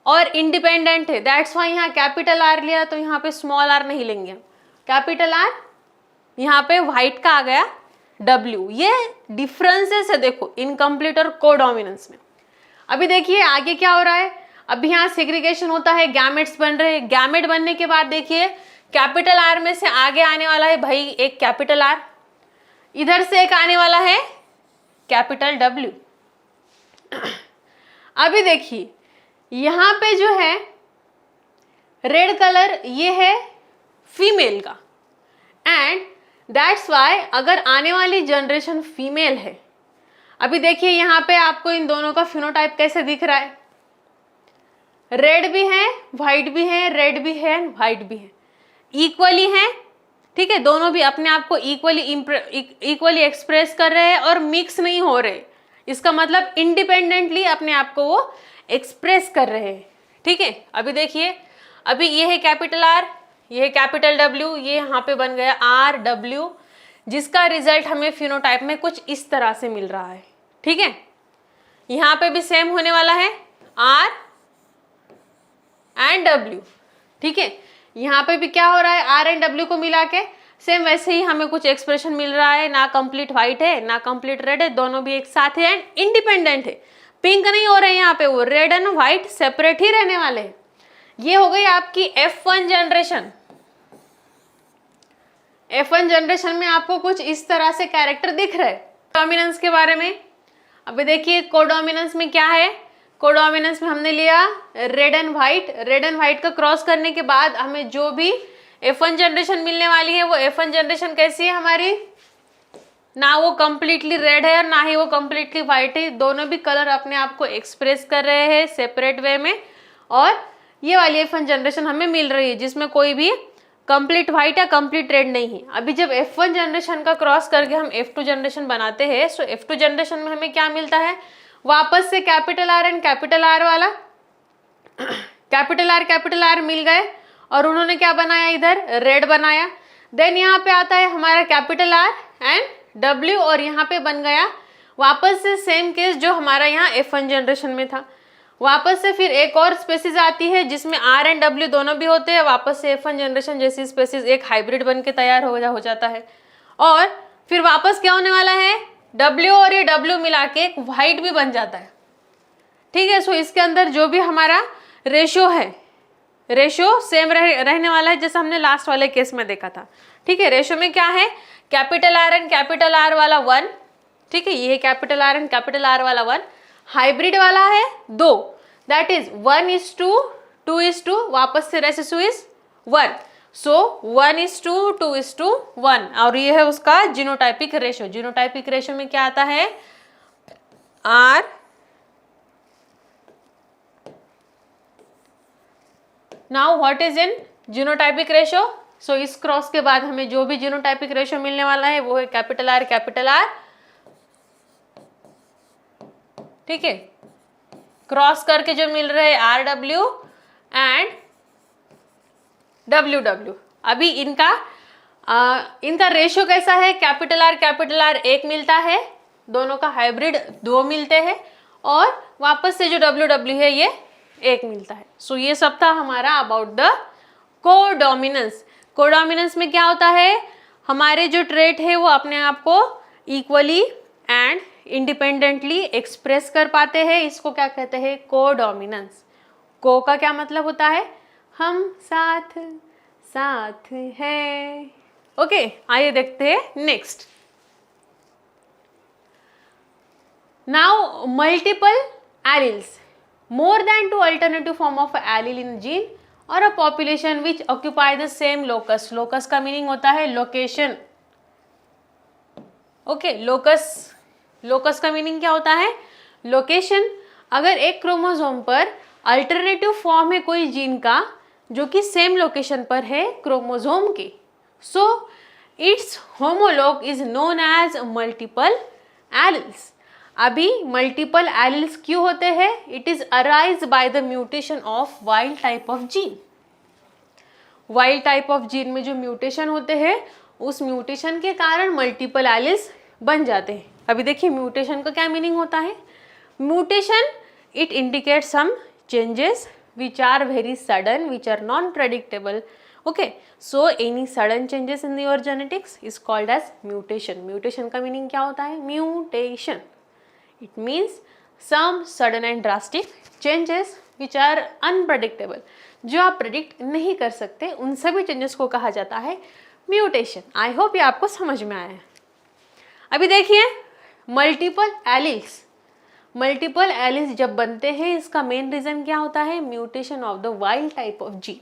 और इंडिपेंडेंट है। दैट्स वाई यहाँ कैपिटल आर लिया, तो यहाँ पे स्मॉल आर नहीं लेंगे हम, कैपिटल आर। यहाँ पे व्हाइट का आ गया डब्ल्यू। ये डिफरेंसेस है देखो इनकम्प्लीट और कोडोमिनेंस में। अभी देखिए आगे क्या हो रहा है, अभी यहाँ सेग्रीगेशन होता है, गैमेट्स बन रहे हैं। गैमेट बनने के बाद देखिए कैपिटल आर में से आगे आने वाला है भाई एक कैपिटल आर, इधर से एक आने वाला है कैपिटल डब्ल्यू। अभी देखिए यहां पे जो है रेड कलर, ये है फीमेल का, एंड दैट्स वाई अगर आने वाली जनरेशन फीमेल है, अभी देखिए यहां पे आपको इन दोनों का फिनोटाइप कैसे दिख रहा है, रेड भी है व्हाइट भी है, रेड भी है एंड व्हाइट भी है, इक्वली है। ठीक है, दोनों भी अपने आप को इक्वली एक्सप्रेस कर रहे हैं और मिक्स नहीं हो रहे। इसका मतलब इंडिपेंडेंटली अपने आप को वो एक्सप्रेस कर रहे हैं। ठीक है, अभी देखिए अभी ये है कैपिटल आर, ये है कैपिटल डब्ल्यू, ये यहाँ पे बन गया आर डब्ल्यू, जिसका रिजल्ट हमें फिनोटाइप में कुछ इस तरह से मिल रहा है। ठीक है, यहाँ पे भी सेम होने वाला है आर एंड डब्ल्यू। ठीक है, यहाँ पे भी क्या हो रहा है, आर एंड डब्ल्यू को मिला के सेम वैसे ही हमें कुछ एक्सप्रेशन मिल रहा है, ना कंप्लीट व्हाइट है ना कंप्लीट रेड है, दोनों भी एक साथ है एंड इंडिपेंडेंट है। पिंक नहीं हो रहे हैं यहाँ पे, वो रेड एंड व्हाइट सेपरेट ही रहने वाले हैं। ये हो गई आपकी F1 जनरेशन। F1 जनरेशन में आपको कुछ इस तरह से कैरेक्टर दिख रहे हैं। डोमिनेंस के बारे में अभी देखिए, कोडोमिनेंस में क्या है, कोडोमिनेंस में हमने लिया red and white, red and white का क्रॉस करने के बाद हमें जो भी F1 जनरेशन मिलने वाली है, वो F1 जनरेशन कैसी है हमारी, ना वो कंप्लीटली रेड है और ना ही वो कंप्लीटली व्हाइट है, दोनों भी कलर अपने आप को एक्सप्रेस कर रहे हैं सेपरेट वे में। और ये वाली F1 जनरेशन हमें मिल रही है जिसमें कोई भी कंप्लीट व्हाइट या कंप्लीट रेड नहीं है। अभी जब F1 जनरेशन का क्रॉस करके हम F2 जनरेशन बनाते हैं, सो F2 जनरेशन में हमें क्या मिलता है, वापस से capital R and capital are वाला, कैपिटल आर मिल गए और उन्होंने क्या बनाया, इधर रेड बनाया। देन यहाँ पे आता है हमारा कैपिटल आर एंड डब्ल्यू, और यहाँ पे बन गया वापस से सेम केस जो हमारा यहाँ F1 जनरेशन में था। वापस से फिर एक और स्पेसिस आती है जिसमें आर एंड डब्ल्यू दोनों भी होते हैं, वापस से F1 जनरेशन जैसी स्पेसिस एक हाइब्रिड बन के तैयार हो जाता है। और फिर वापस क्या होने वाला है, डब्ल्यू और ये डब्ल्यू मिला के एक व्हाइट भी बन जाता है। ठीक है, सो इसके अंदर जो भी हमारा रेशियो है, रेशियो सेम रहने वाला है जैसा हमने लास्ट वाले केस में देखा था। ठीक है, रेशियो में क्या है, capital R and capital are वाला 1। ठीक है, ये है capital R and capital are वाला 1। हाइब्रिड वाला है 2, दैट इज 1:2, 2:2, वापस से रेशियो इज 1। सो 1:2, 2:1, और ये है उसका जीनोटाइपिक रेशियो। जीनोटाइपिक रेशियो में क्या आता है, are now what is in genotypic ratio, so इस क्रॉस के बाद हमें जो भी जीनोटाइपिक रेशियो मिलने वाला है वो है कैपिटल आर, ठीक है। क्रॉस करके जो मिल रहा है RW एंड WW। अभी इनका रेशियो कैसा है, कैपिटल आर एक मिलता है, दोनों का हाइब्रिड 2 मिलते हैं, और वापस से जो WW है ये 1 मिलता है। सो ये सब था हमारा अबाउट द कोडोमिनेंस। कोडोमिनेंस में क्या होता है, हमारे जो ट्रेट है वो अपने आप को इक्वली एंड इंडिपेंडेंटली एक्सप्रेस कर पाते हैं, इसको क्या कहते हैं, कोडोमिनेंस। को का क्या मतलब होता है, हम साथ साथ हैं। ओके, आइए देखते हैं next. Now multiple alleles, more than 2 alternative form of allele in gene or a population which occupy the same locus। locus का मीनिंग होता है लोकेशन। ओके, लोकस का मीनिंग क्या होता है, लोकेशन। अगर एक क्रोमोसोम पर अल्टरनेटिव फॉर्म है कोई जीन का जो कि सेम लोकेशन पर है क्रोमोसोम के, so it's homolog is known as multiple alleles. अभी मल्टीपल एलील्स क्यों होते हैं, it is arise by the mutation of wild type of gene. Wild type of gene में जो म्यूटेशन होते हैं उस म्यूटेशन के कारण मल्टीपल एलील्स बन जाते हैं। अभी देखिए म्यूटेशन का क्या मीनिंग होता है, mutation it indicate some changes which are very sudden, which are non predictable. Okay, so any sudden changes in your genetics is called as mutation. Mutation का मीनिंग क्या होता है, mutation it means some sudden and drastic changes which are unpredictable, जो आप predict नहीं कर सकते, उन सभी चेंजेस को कहा जाता है म्यूटेशन। आई होप ये आपको समझ में आया है। अभी देखिए मल्टीपल एलील्स जब बनते हैं इसका मेन रीजन क्या होता है, mutation of the wild type of gene.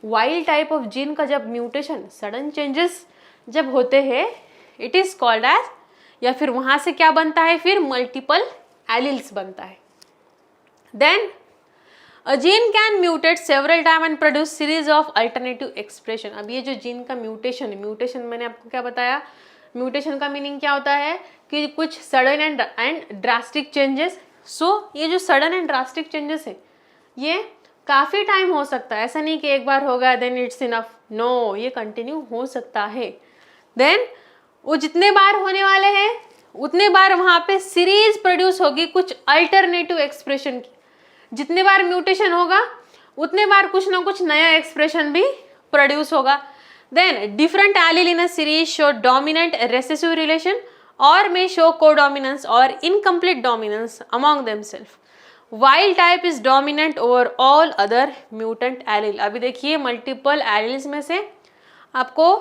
Wild type of gene का जब म्यूटेशन, सडन चेंजेस जब होते हैं, इट इज कॉल्ड एज, या फिर वहां से क्या बनता है, फिर मल्टीपल एलील्स बनता है। Then a gene can mutate several time and produce series of alternative expression. अब ये जो जीन का म्यूटेशन मैंने आपको क्या बताया, म्यूटेशन का मीनिंग क्या होता है कि कुछ सडन एंड ड्रास्टिक चेंजेस। सो ये जो सडन एंड ड्रास्टिक चेंजेस है ये काफी टाइम हो सकता है, ऐसा नहीं कि एक बार होगा देन इट्स इनफ, नो, ये कंटिन्यू हो सकता है। देन वो जितने बार होने वाले हैं उतने बार वहां पे सीरीज प्रोड्यूस होगी कुछ अल्टरनेटिव एक्सप्रेशन की। जितने बार म्यूटेशन होगा उतने बार कुछ ना कुछ नया एक्सप्रेशन भी प्रोड्यूस होगा। Then different allele in a series show dominant recessive relation और मे शो कोडोमिनेंस और incomplete dominance among themselves. Wild type is dominant over all other mutant allele. अभी देखिए मल्टीपल एलील्स में से आपको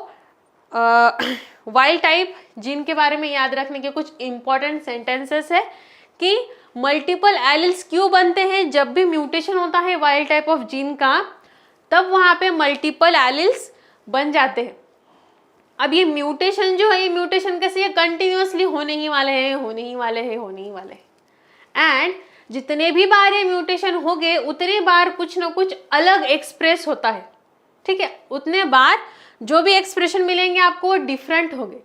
वाइल्ड टाइप जीन के बारे में याद रखने के कुछ इंपॉर्टेंट सेंटेंसेस है कि मल्टीपल एलील्स क्यों बनते हैं, जब भी म्यूटेशन होता है वाइल्ड टाइप ऑफ जीन का तब वहां पे मल्टीपल एलील्स बन जाते हैं। अब ये म्यूटेशन जो है, ये म्यूटेशन कैसे, ये कंटिन्यूअसली होने ही वाले हैं एंड जितने भी बार ये म्यूटेशन हो गए उतने बार कुछ ना कुछ अलग एक्सप्रेस होता है, ठीक है, उतने बार जो भी एक्सप्रेशन मिलेंगे आपको डेफरेंट होंगे।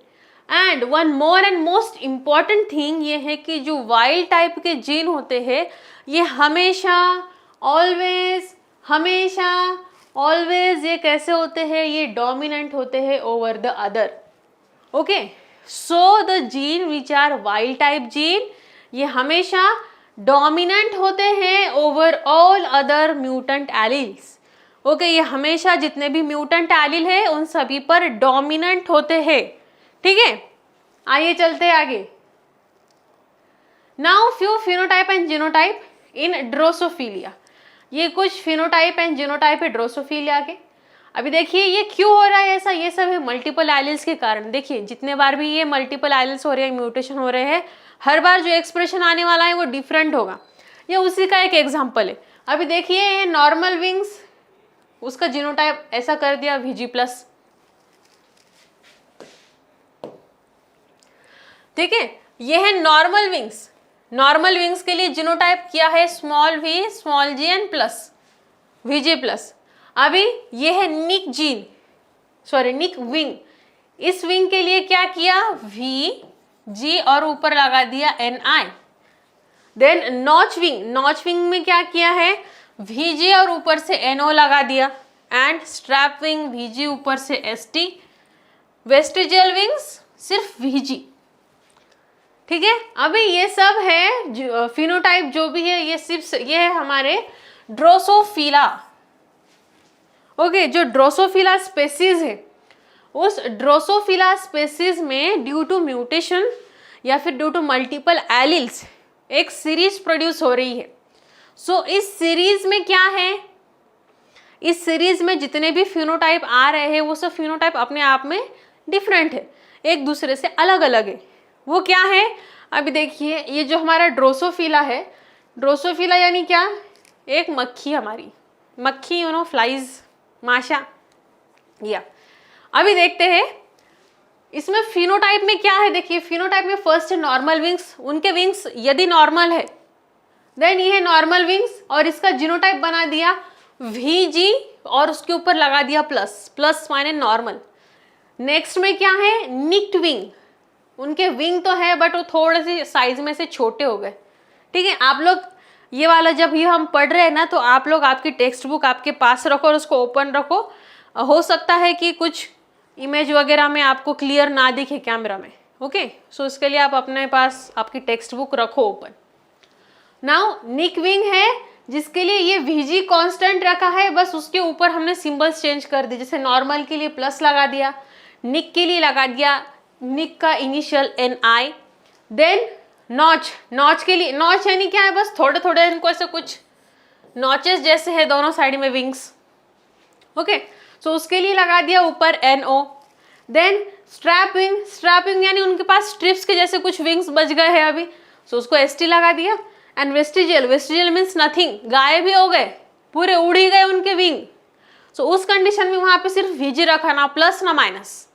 And one more and most important thing ये है कि जो वाइल्ड टाइप के जीन होते हैं ये हमेशा ऑलवेज ये कैसे होते हैं, ये डोमिनेंट होते हैं over the other. Okay, so the gene which are wild type gene ये हमेशा डोमिनेंट होते हैं over all other mutant alleles. Okay, ये हमेशा जितने भी म्यूटेंट एलील है उन सभी पर डोमिनेंट होते हैं, ठीक है। आइए चलते हैं आगे। Now few phenotype and genotype in drosophila. ये कुछ फिनोटाइप एंड जीनोटाइप है ड्रोसोफिलिया के। अभी देखिए ये क्यों हो रहा है ऐसा, ये सब है मल्टीपल एलील्स के कारण। देखिए जितने बार भी ये मल्टीपल एलील्स हो रहे हैं, म्यूटेशन हो रहे हैं, हर बार जो एक्सप्रेशन आने वाला है वो डिफरेंट होगा। ये उसी का एक एग्जाम्पल है। अभी देखिए नॉर्मल विंग्स, उसका जीनोटाइप ऐसा कर दिया VG+, ठीक है। ये है नॉर्मल विंग्स, नॉर्मल विंग्स के लिए जीनोटाइप किया है v, g and plus VG+। अभी ये है निक जीन, सॉरी निक विंग, इस विंग के लिए क्या किया, वी जी और ऊपर लगा दिया एन आई। Then notch wing, notch wing में क्या किया है, वी जी और ऊपर से एन ओ लगा दिया। एंड स्ट्रैप विंग वी जी ऊपर से एस टी। वेस्टिजियल विंग्स सिर्फ वी जी। ठीक है, अभी ये सब है फिनोटाइप जो भी है, ये सिर्फ ये है हमारे ड्रोसोफिला। ओके, जो ड्रोसोफिला स्पेसीज है, उस ड्रोसोफिला स्पेसीज में ड्यू टू म्यूटेशन या फिर ड्यू टू मल्टीपल एलिल्स एक सीरीज प्रोड्यूस हो रही है। सो इस सीरीज में क्या है, इस सीरीज में जितने भी फिनोटाइप आ रहे हैं वो सब फिनोटाइप अपने आप में डिफरेंट है, एक दूसरे से अलग अलग है। वो क्या है, अभी देखिए ये जो हमारा ड्रोसोफिला है, ड्रोसोफिला यानी क्या, एक मक्खी, हमारी मक्खी, यू नो फ्लाइज, माशा। या अभी देखते हैं इसमें फिनोटाइप में क्या है। देखिए फिनोटाइप में फर्स्ट नॉर्मल विंग्स, उनके विंग्स यदि नॉर्मल है देन ये है नॉर्मल विंग्स, और इसका जीनोटाइप बना दिया वी जी और उसके ऊपर लगा दिया प्लस, प्लस माने नॉर्मल। नेक्स्ट में क्या है, निक्ड विंग, उनके विंग तो है बट वो थोड़े से साइज में से छोटे हो गए। ठीक है, आप लोग ये वाला जब ये हम पढ़ रहे हैं ना, तो आप लोग आपकी टेक्स्ट बुक आपके पास रखो और उसको ओपन रखो। हो सकता है कि कुछ इमेज वगैरह में आपको क्लियर ना दिखे कैमरा में। ओके, सो इसके लिए आप अपने पास आपकी टेक्स्ट बुक रखो ओपन। नाउ निक विंग है जिसके लिए ये वीजी कांस्टेंट रखा है, बस उसके ऊपर हमने सिंबल्स चेंज कर दिए। जैसे नॉर्मल के लिए प्लस लगा दिया, निक के लिए लगा दिया निक का इनिशियल एन आई। देन नॉच, नॉच के लिए, नॉच यानी क्या है, बस थोड़े थोड़े इनको ऐसे कुछ नॉचेस जैसे है दोनों साइड में विंग्स। ओके, सो उसके लिए लगा दिया ऊपर N O. Then strap wing, strap wing यानी उनके पास स्ट्रिप्स के जैसे कुछ विंग्स बच गए हैं अभी, सो उसको एस टी लगा दिया। And vestigial, vestigial means nothing, गायब ही हो गए, पूरे उड़ ही गए उनके विंग। सो उस कंडीशन में वहां पे सिर्फ वीजी रखा, ना प्लस ना माइनस।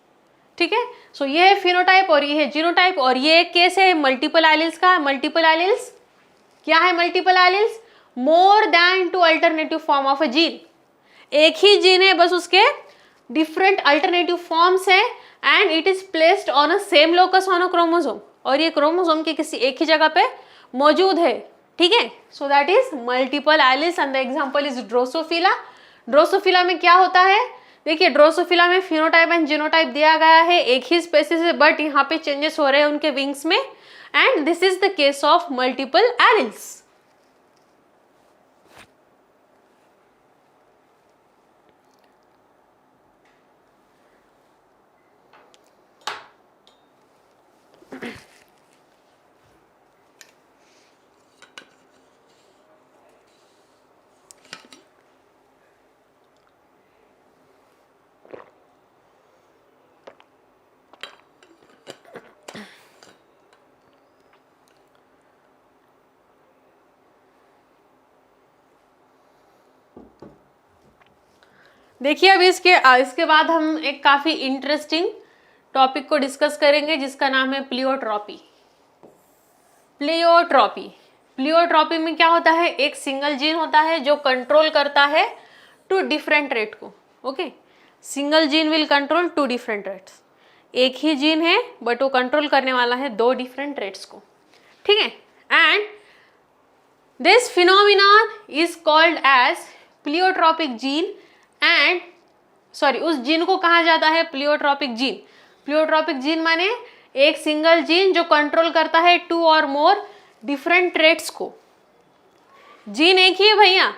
ठीक है, सो ये है फिनोटाइप और ये है जीनोटाइप। और ये एक केस है मल्टीपल एलिल्स का। मल्टीपल एलिल्स क्या है, multiple alleles more than two alternative form of a gene. एक ही जीन है, बस उसके डिफरेंट अल्टरनेटिव फॉर्म्स है and it is placed on a same locus on a chromosome, और ये क्रोमोसोम के किसी एक ही जगह पे मौजूद है। ठीक है, so that is multiple alleles and the example is Drosophila. Drosophila में क्या होता है, देखिए ड्रोसोफिला में फिनोटाइप एंड जीनोटाइप दिया गया है, एक ही स्पेसीज है बट यहाँ पे चेंजेस हो रहे हैं उनके विंग्स में, and this is the case of multiple alleles. देखिए अभी इसके बाद हम एक काफी इंटरेस्टिंग टॉपिक को डिस्कस करेंगे जिसका नाम है प्लियोट्रॉपी। प्लियोट्रॉपी, प्लियोट्रॉपी में क्या होता है, एक सिंगल जीन होता है जो कंट्रोल करता है टू डिफरेंट रेट को। Okay, single gene will control two different rates. एक ही जीन है बट वो कंट्रोल करने वाला है दो डिफरेंट रेट्स को। ठीक है, and this phenomenon is called as pleiotropic gene and sorry, उस जीन को कहा जाता है प्लियोट्रॉपिक जीन। प्लियोट्रॉपिक जीन माने एक सिंगल जीन जो कंट्रोल करता है टू और मोर डिफरेंट ट्रेट्स को। जीन एक ही है भैया,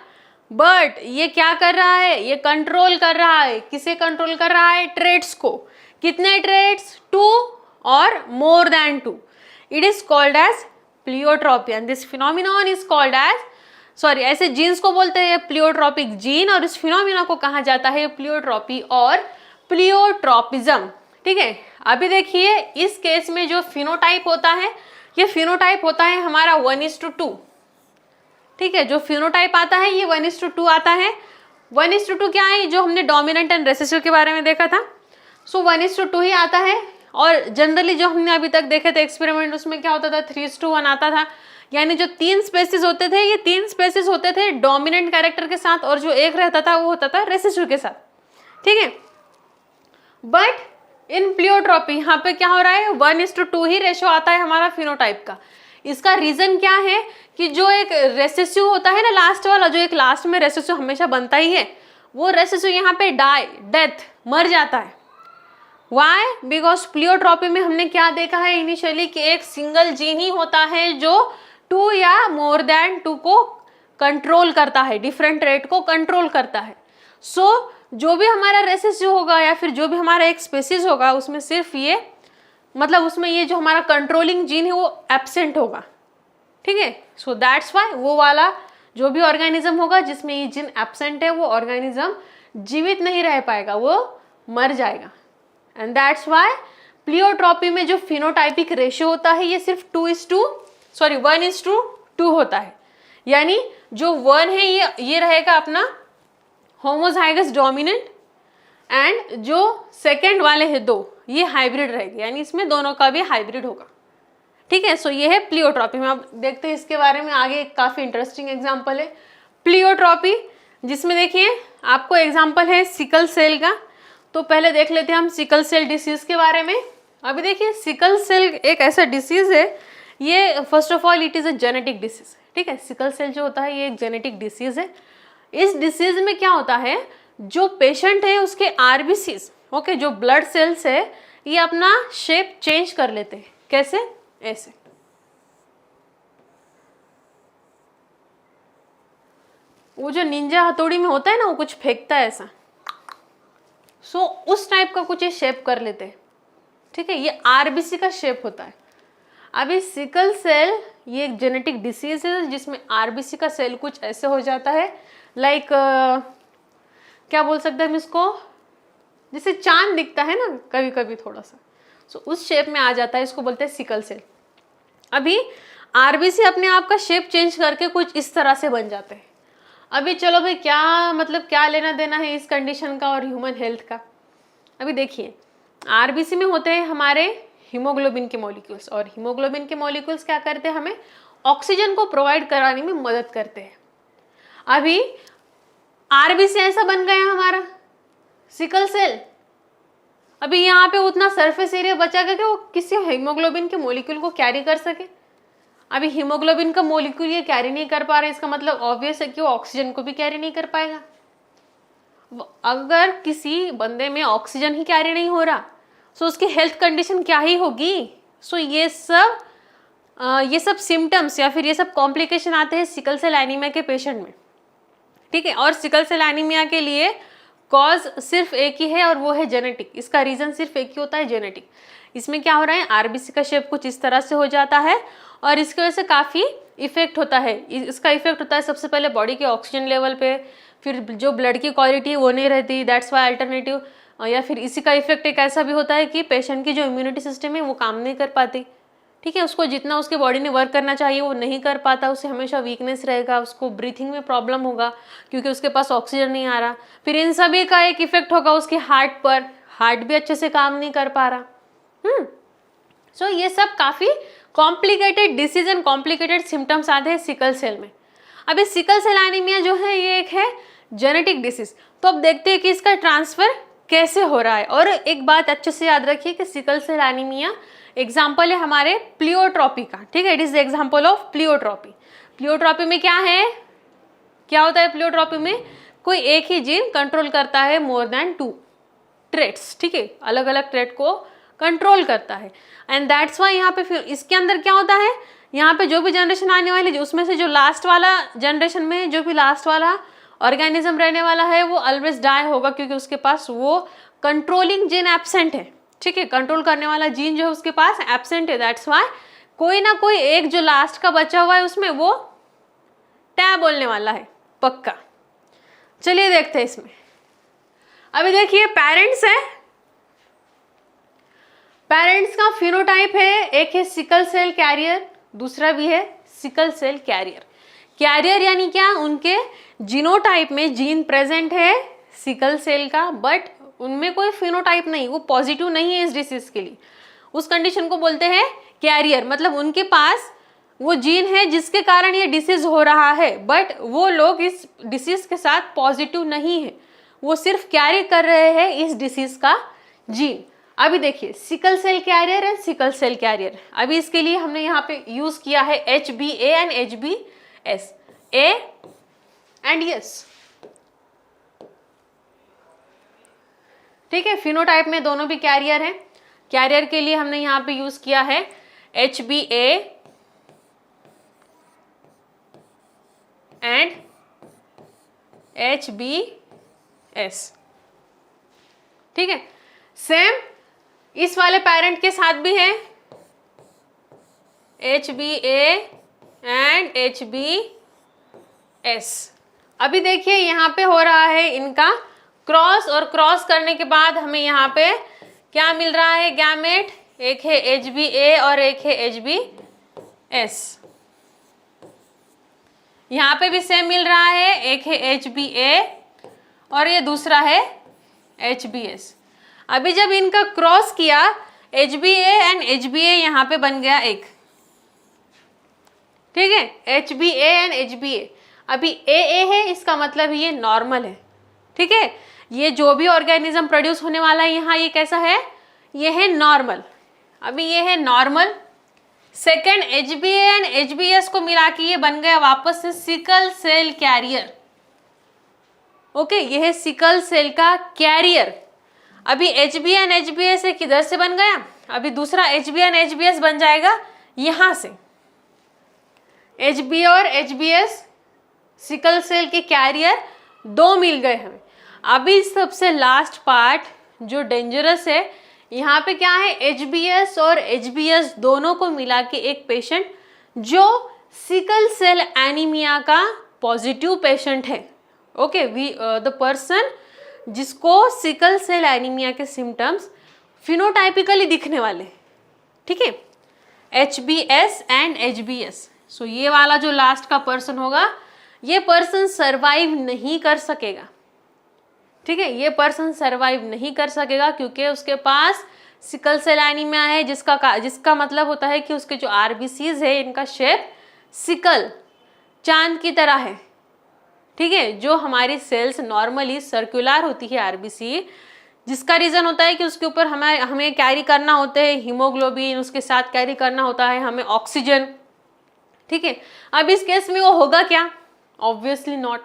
बट ये क्या कर रहा है, ये कंट्रोल कर रहा है, किसे कंट्रोल कर रहा है, ट्रेट्स को। कितने ट्रेट्स, टू और more than two. It is called as pleiotropy and this phenomenon is called as sorry, ऐसे जीन्स को बोलते हैं प्लियोट्रॉपिक जीन और इस फिनोमिना को कहा जाता है प्लियोट्रॉपी और प्लियोट्रॉपिज्म। ठीक है, अभी देखिए इस केस में जो फिनोटाइप होता है, ये फिनोटाइप होता है हमारा 1:2। ठीक है, जो फिनोटाइप आता है ये 1:2 आता है। 1:2 क्या है, जो हमने डोमिनेंट एंड रिसेसिव के बारे में देखा था, सो 1:2 ही आता है। और जनरली जो हमने अभी तक देखे थे एक्सपेरिमेंट, उसमें क्या होता था, 3:1 आता था। यानी जो 3 स्पेसिस होते थे, ये 3 स्पेसिस होते थे डोमिनेंट कैरेक्टर के साथ, और जो एक रहता था वो होता था रेसेसिव के साथ। ठीक है, बट इन प्लियोट्रॉपी यहाँ पे क्या हो रहा है, 1:2 ही रेशो आता है हमारा फिनोटाइप का। इसका रीजन क्या है कि जो एक रेसेसिव होता है ना लास्ट वाला, जो एक लास्ट में रेसेसिव हमेशा बनता ही है, वो रेसेसिव यहाँ पे डेथ मर जाता है। वाई? बिकॉज प्लियोट्रॉपी में हमने क्या देखा है इनिशियली कि एक सिंगल जीन ही होता है जो 2 या मोर देन 2 को कंट्रोल करता है, डिफरेंट रेट को कंट्रोल करता है। सो जो भी हमारा रेसेसिव होगा या फिर जो भी हमारा एक स्पेसीज होगा, उसमें सिर्फ ये मतलब उसमें ये जो हमारा कंट्रोलिंग जीन है वो एब्सेंट होगा, ठीक है। सो दैट्स वाई वो वाला जो भी ऑर्गेनिज्म होगा जिसमें ये जीन एब्सेंट है, वो ऑर्गेनिज्म जीवित नहीं रह पाएगा, वो मर जाएगा। एंड दैट्स वाई प्लियोट्रॉपी में जो फिनोटाइपिक रेशियो होता है ये सिर्फ 1:2 होता है। यानी जो 1 है ये रहेगा अपना होमोजाइगस डोमिनेंट, एंड जो सेकेंड वाले हैं 2 ये हाइब्रिड रहेंगे, यानी इसमें दोनों का भी हाइब्रिड होगा, ठीक है। सो ये है प्लियोट्रॉपी में। अब देखते हैं इसके बारे में आगे, काफ़ी इंटरेस्टिंग एग्जाम्पल है प्लियोट्रॉपी, जिसमें देखिए आपको एग्जाम्पल है सिकल सेल का। तो पहले देख लेते हैं हम सिकल सेल डिसीज़ के बारे में। अभी देखिए सिकल सेल एक ऐसा डिसीज़ है, ये first of all it is a genetic disease, ठीक है। सिकल सेल जो होता है ये एक जेनेटिक डिसीज़ है। इस डिसीज़ में क्या होता है, जो पेशेंट है उसके आरबीसीज, ओके, जो ब्लड सेल्स है ये अपना शेप चेंज कर लेते हैं। कैसे? ऐसे। वो जो निंजा हथौड़ी में होता है ना, वो कुछ फेंकता है ऐसा, सो उस टाइप का कुछ ये शेप कर लेते हैं, ठीक है। ये आरबीसी का शेप होता है। अभी सिकल सेल ये एक जेनेटिक डिसीज है जिसमें आरबीसी का सेल कुछ ऐसे हो जाता है, लाइक क्या बोल सकते हैं हम इसको, जैसे चांद दिखता है ना कभी कभी थोड़ा सा, सो उस शेप में आ जाता है, इसको बोलते हैं सिकल सेल। अभी आरबीसी अपने आप का शेप चेंज करके कुछ इस तरह से बन जाते हैं। अभी चलो भाई क्या मतलब क्या लेना देना है इस कंडीशन का और ह्यूमन हेल्थ का। अभी देखिए आरबीसी में होते हैं हमारे हीमोग्लोबिन के मॉलिक्यूल्स, और हीमोग्लोबिन के मॉलिक्यूल्स क्या करते हैं, हमें ऑक्सीजन को प्रोवाइड कराने में मदद करते हैं। अभी आरबीसी ऐसा बन गया हमारा सिकल सेल, अभी यहाँ पे उतना सरफेस एरिया बचा कि वो किसी हीमोग्लोबिन के मॉलिक्यूल को कैरी कर सके। अभी हीमोग्लोबिन का मॉलिक्यूल ये कैरी नहीं कर पा रहा, इसका मतलब ऑब्वियस है कि वो ऑक्सीजन को भी कैरी नहीं कर पाएगा। अगर किसी बंदे में ऑक्सीजन ही कैरी नहीं हो रहा, सो उसकी हेल्थ कंडीशन क्या ही होगी। सो ये सब सिम्टम्स या फिर ये सब कॉम्प्लिकेशन आते हैं सिकल सेल एनीमिया के पेशेंट में, ठीक है। और सिकल सेल एनीमिया के लिए कॉज सिर्फ एक ही है और वो है जेनेटिक। इसका रीजन सिर्फ एक ही होता है, जेनेटिक। इसमें क्या हो रहा है, आरबीसी का शेप कुछ इस तरह से हो जाता है और इसकी वजह से काफ़ी इफेक्ट होता है। इसका इफेक्ट होता है सबसे पहले बॉडी के ऑक्सीजन लेवल पे, फिर जो ब्लड की क्वालिटी है वो नहीं रहती, दैट्स वाई अल्टरनेटिव। या फिर इसी का इफेक्ट एक ऐसा भी होता है कि पेशेंट की जो इम्यूनिटी सिस्टम है वो काम नहीं कर पाती, ठीक है। उसको जितना उसके बॉडी ने वर्क करना चाहिए वो नहीं कर पाता, उसे हमेशा वीकनेस रहेगा, उसको ब्रीथिंग में प्रॉब्लम होगा क्योंकि उसके पास ऑक्सीजन नहीं आ रहा। फिर इन सभी का एक इफेक्ट होगा उसके हार्ट पर, हार्ट भी अच्छे से काम नहीं कर पा रहा। सो ये सब काफ़ी complicated disease and complicated symptoms आते हैं सिकल सेल में। अभी सिकल सेल एनीमिया जो है ये एक है जेनेटिक डिसीज। तो अब देखते हैं कि इसका ट्रांसफर कैसे हो रहा है। और एक बात अच्छे से याद रखिए कि सिकल सेल एनीमिया एग्जाम्पल है हमारे प्लियोट्रॉपी का, ठीक है। It is the example of pleiotropy. Pleiotropy में क्या है, क्या होता है प्लियोट्रॉपी में, कोई एक ही जीन कंट्रोल करता है मोर देन 2 ट्रेट्स, ठीक है, अलग अलग ट्रेट को कंट्रोल करता है। एंड दैट्स वाई यहाँ पे फिर इसके अंदर क्या होता है, यहाँ पे जो भी जनरेशन आने वाली उसमें से जो लास्ट वाला जनरेशन में जो भी लास्ट वाला ऑर्गेनिज्म रहने वाला है वो ऑलवेज डाई होगा, क्योंकि उसके पास वो कंट्रोलिंग जीन एब्सेंट है, ठीक है। कंट्रोल करने वाला जीन जो है उसके पास एब्सेंट है। दैट्स वाई कोई ना कोई एक जो लास्ट का बचा हुआ है उसमें वो टैब बोलने वाला है पक्का। चलिए देखते हैं इसमें। अभी देखिए पेरेंट्स है, पेरेंट्स का फिनोटाइप है, एक है सिकल सेल कैरियर, दूसरा भी है सिकल सेल कैरियर। कैरियर यानी क्या, उनके जीनोटाइप में जीन प्रेजेंट है सिकल सेल का, बट उनमें कोई फिनोटाइप नहीं, वो पॉजिटिव नहीं है इस डिसीज के लिए। उस कंडीशन को बोलते हैं कैरियर, मतलब उनके पास वो जीन है जिसके कारण ये डिसीज हो रहा है, बट वो लोग इस डिसीज के साथ पॉजिटिव नहीं है, वो सिर्फ कैरी कर रहे हैं इस डिसीज का जीन। अभी देखिए sickle cell carrier and sickle cell carrier, अभी इसके लिए हमने यहाँ पे यूज किया है HbA and HbS, A and S। ठीक है, फिनोटाइप में दोनों भी कैरियर हैं। कैरियर के लिए हमने यहाँ पे यूज किया है HbA एंड HbS। ठीक है, सेम इस वाले पेरेंट के साथ भी है HbA एंड HbS। अभी देखिए यहाँ पे हो रहा है इनका क्रॉस, और क्रॉस करने के बाद हमें यहाँ पे क्या मिल रहा है गैमेट, एक है HbA और एक है HbS। यहाँ पे भी सेम मिल रहा है, एक है HbA और ये दूसरा है HbS। अभी जब इनका क्रॉस किया HbA एंड HbA यहाँ पे बन गया एक। ठीक है, HbA एंड HbA। अभी AA है, इसका मतलब ये नॉर्मल है। ठीक है, ये जो भी ऑर्गेनिज्म प्रोड्यूस होने वाला है यहाँ, ये कैसा है, ये है नॉर्मल। अभी ये है normal. Second HbA and HbS को मिला के ये बन गया वापस से सिकल सेल कैरियर। ओके, ये है सिकल सेल का कैरियर। अभी HbA एंड HbS से किधर से बन गया, अभी दूसरा HbA एंड HbS बन जाएगा यहां से। HbA और HbS सिकल सेल के कैरियर दो मिल गए हमें। अभी सबसे लास्ट पार्ट जो डेंजरस है, यहाँ पे क्या है, HbS और HbS दोनों को मिला के एक पेशेंट जो सिकल सेल एनीमिया का पॉजिटिव पेशेंट है। ओके, द पर्सन जिसको सिकल सेल एनीमिया के सिम्टम्स फिनोटाइपिकली दिखने वाले। ठीक है, HbS एंड HbS। सो ये वाला जो लास्ट का पर्सन होगा, ये पर्सन सरवाइव नहीं कर सकेगा। ठीक है, ये पर्सन सरवाइव नहीं कर सकेगा क्योंकि उसके पास सिकल सेल एनीमिया है, जिसका मतलब होता है कि उसके जो RBCs है इनका शेप सिकल चांद की तरह है। ठीक है, जो हमारी सेल्स नॉर्मली सर्कुलर होती है RBC, जिसका रीज़न होता है कि उसके ऊपर हमें कैरी करना होते हैं हीमोग्लोबिन, उसके साथ कैरी करना होता है हमें ऑक्सीजन। ठीक है, अब इस केस में वो होगा क्या, ऑब्वियसली नॉट।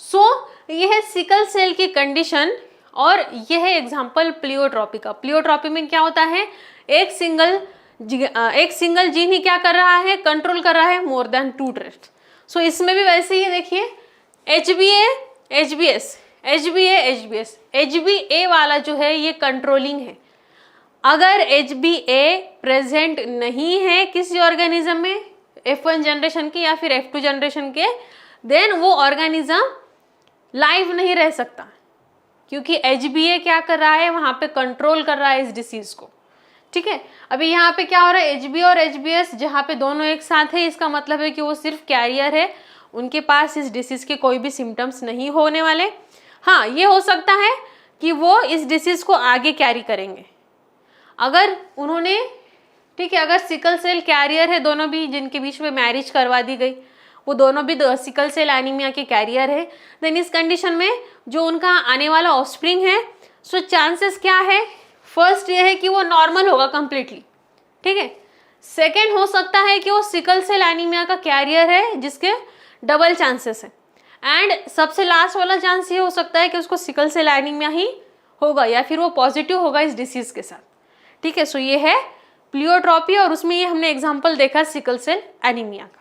सो ये है सिकल सेल की कंडीशन, और यह है एग्जाम्पल प्लियोट्रॉपी का। प्लियोट्रॉपी में क्या होता है, एक सिंगल जीन ही क्या कर रहा है, कंट्रोल कर रहा है मोर देन 2 ट्रेट्स। सो इसमें भी वैसे ही देखिए HbA HbS, HbA HbS, HbA वाला जो है ये कंट्रोलिंग है। अगर HbA प्रेजेंट नहीं है किसी ऑर्गेनिज्म में, F1 जनरेशन के या फिर F2 जनरेशन के, देन वो ऑर्गेनिज्म लाइव नहीं रह सकता, क्योंकि HbA क्या कर रहा है, वहां पे कंट्रोल कर रहा है इस डिसीज को। ठीक है, अभी यहाँ पे क्या हो रहा है, HbA और HbS जहाँ पे दोनों एक साथ है, इसका मतलब है कि वो सिर्फ कैरियर है, उनके पास इस डिसीज के कोई भी सिम्टम्स नहीं होने वाले। हाँ, ये हो सकता है कि वो इस डिसीज को आगे कैरी करेंगे अगर उन्होंने, ठीक है, अगर सिकल सेल कैरियर है दोनों भी, जिनके बीच में मैरिज करवा दी गई, वो दोनों भी सिकल सेल एनीमिया के कैरियर है, देन इस कंडीशन में जो उनका आने वाला ऑफस्प्रिंग है, सो चांसेस क्या है, फर्स्ट ये है कि वो नॉर्मल होगा कंप्लीटली। ठीक है, सेकेंड हो सकता है कि वो सिकल सेल एनीमिया का कैरियर है, जिसके डबल चांसेस है, एंड सबसे लास्ट वाला चांस ये हो सकता है कि उसको सिकल सेल एनीमिया ही होगा या फिर वो पॉजिटिव होगा इस डिसीज के साथ। ठीक है, सो ये है प्लियोट्रॉपी, और उसमें ये हमने एग्जाम्पल देखा सिकल सेल एनीमिया का।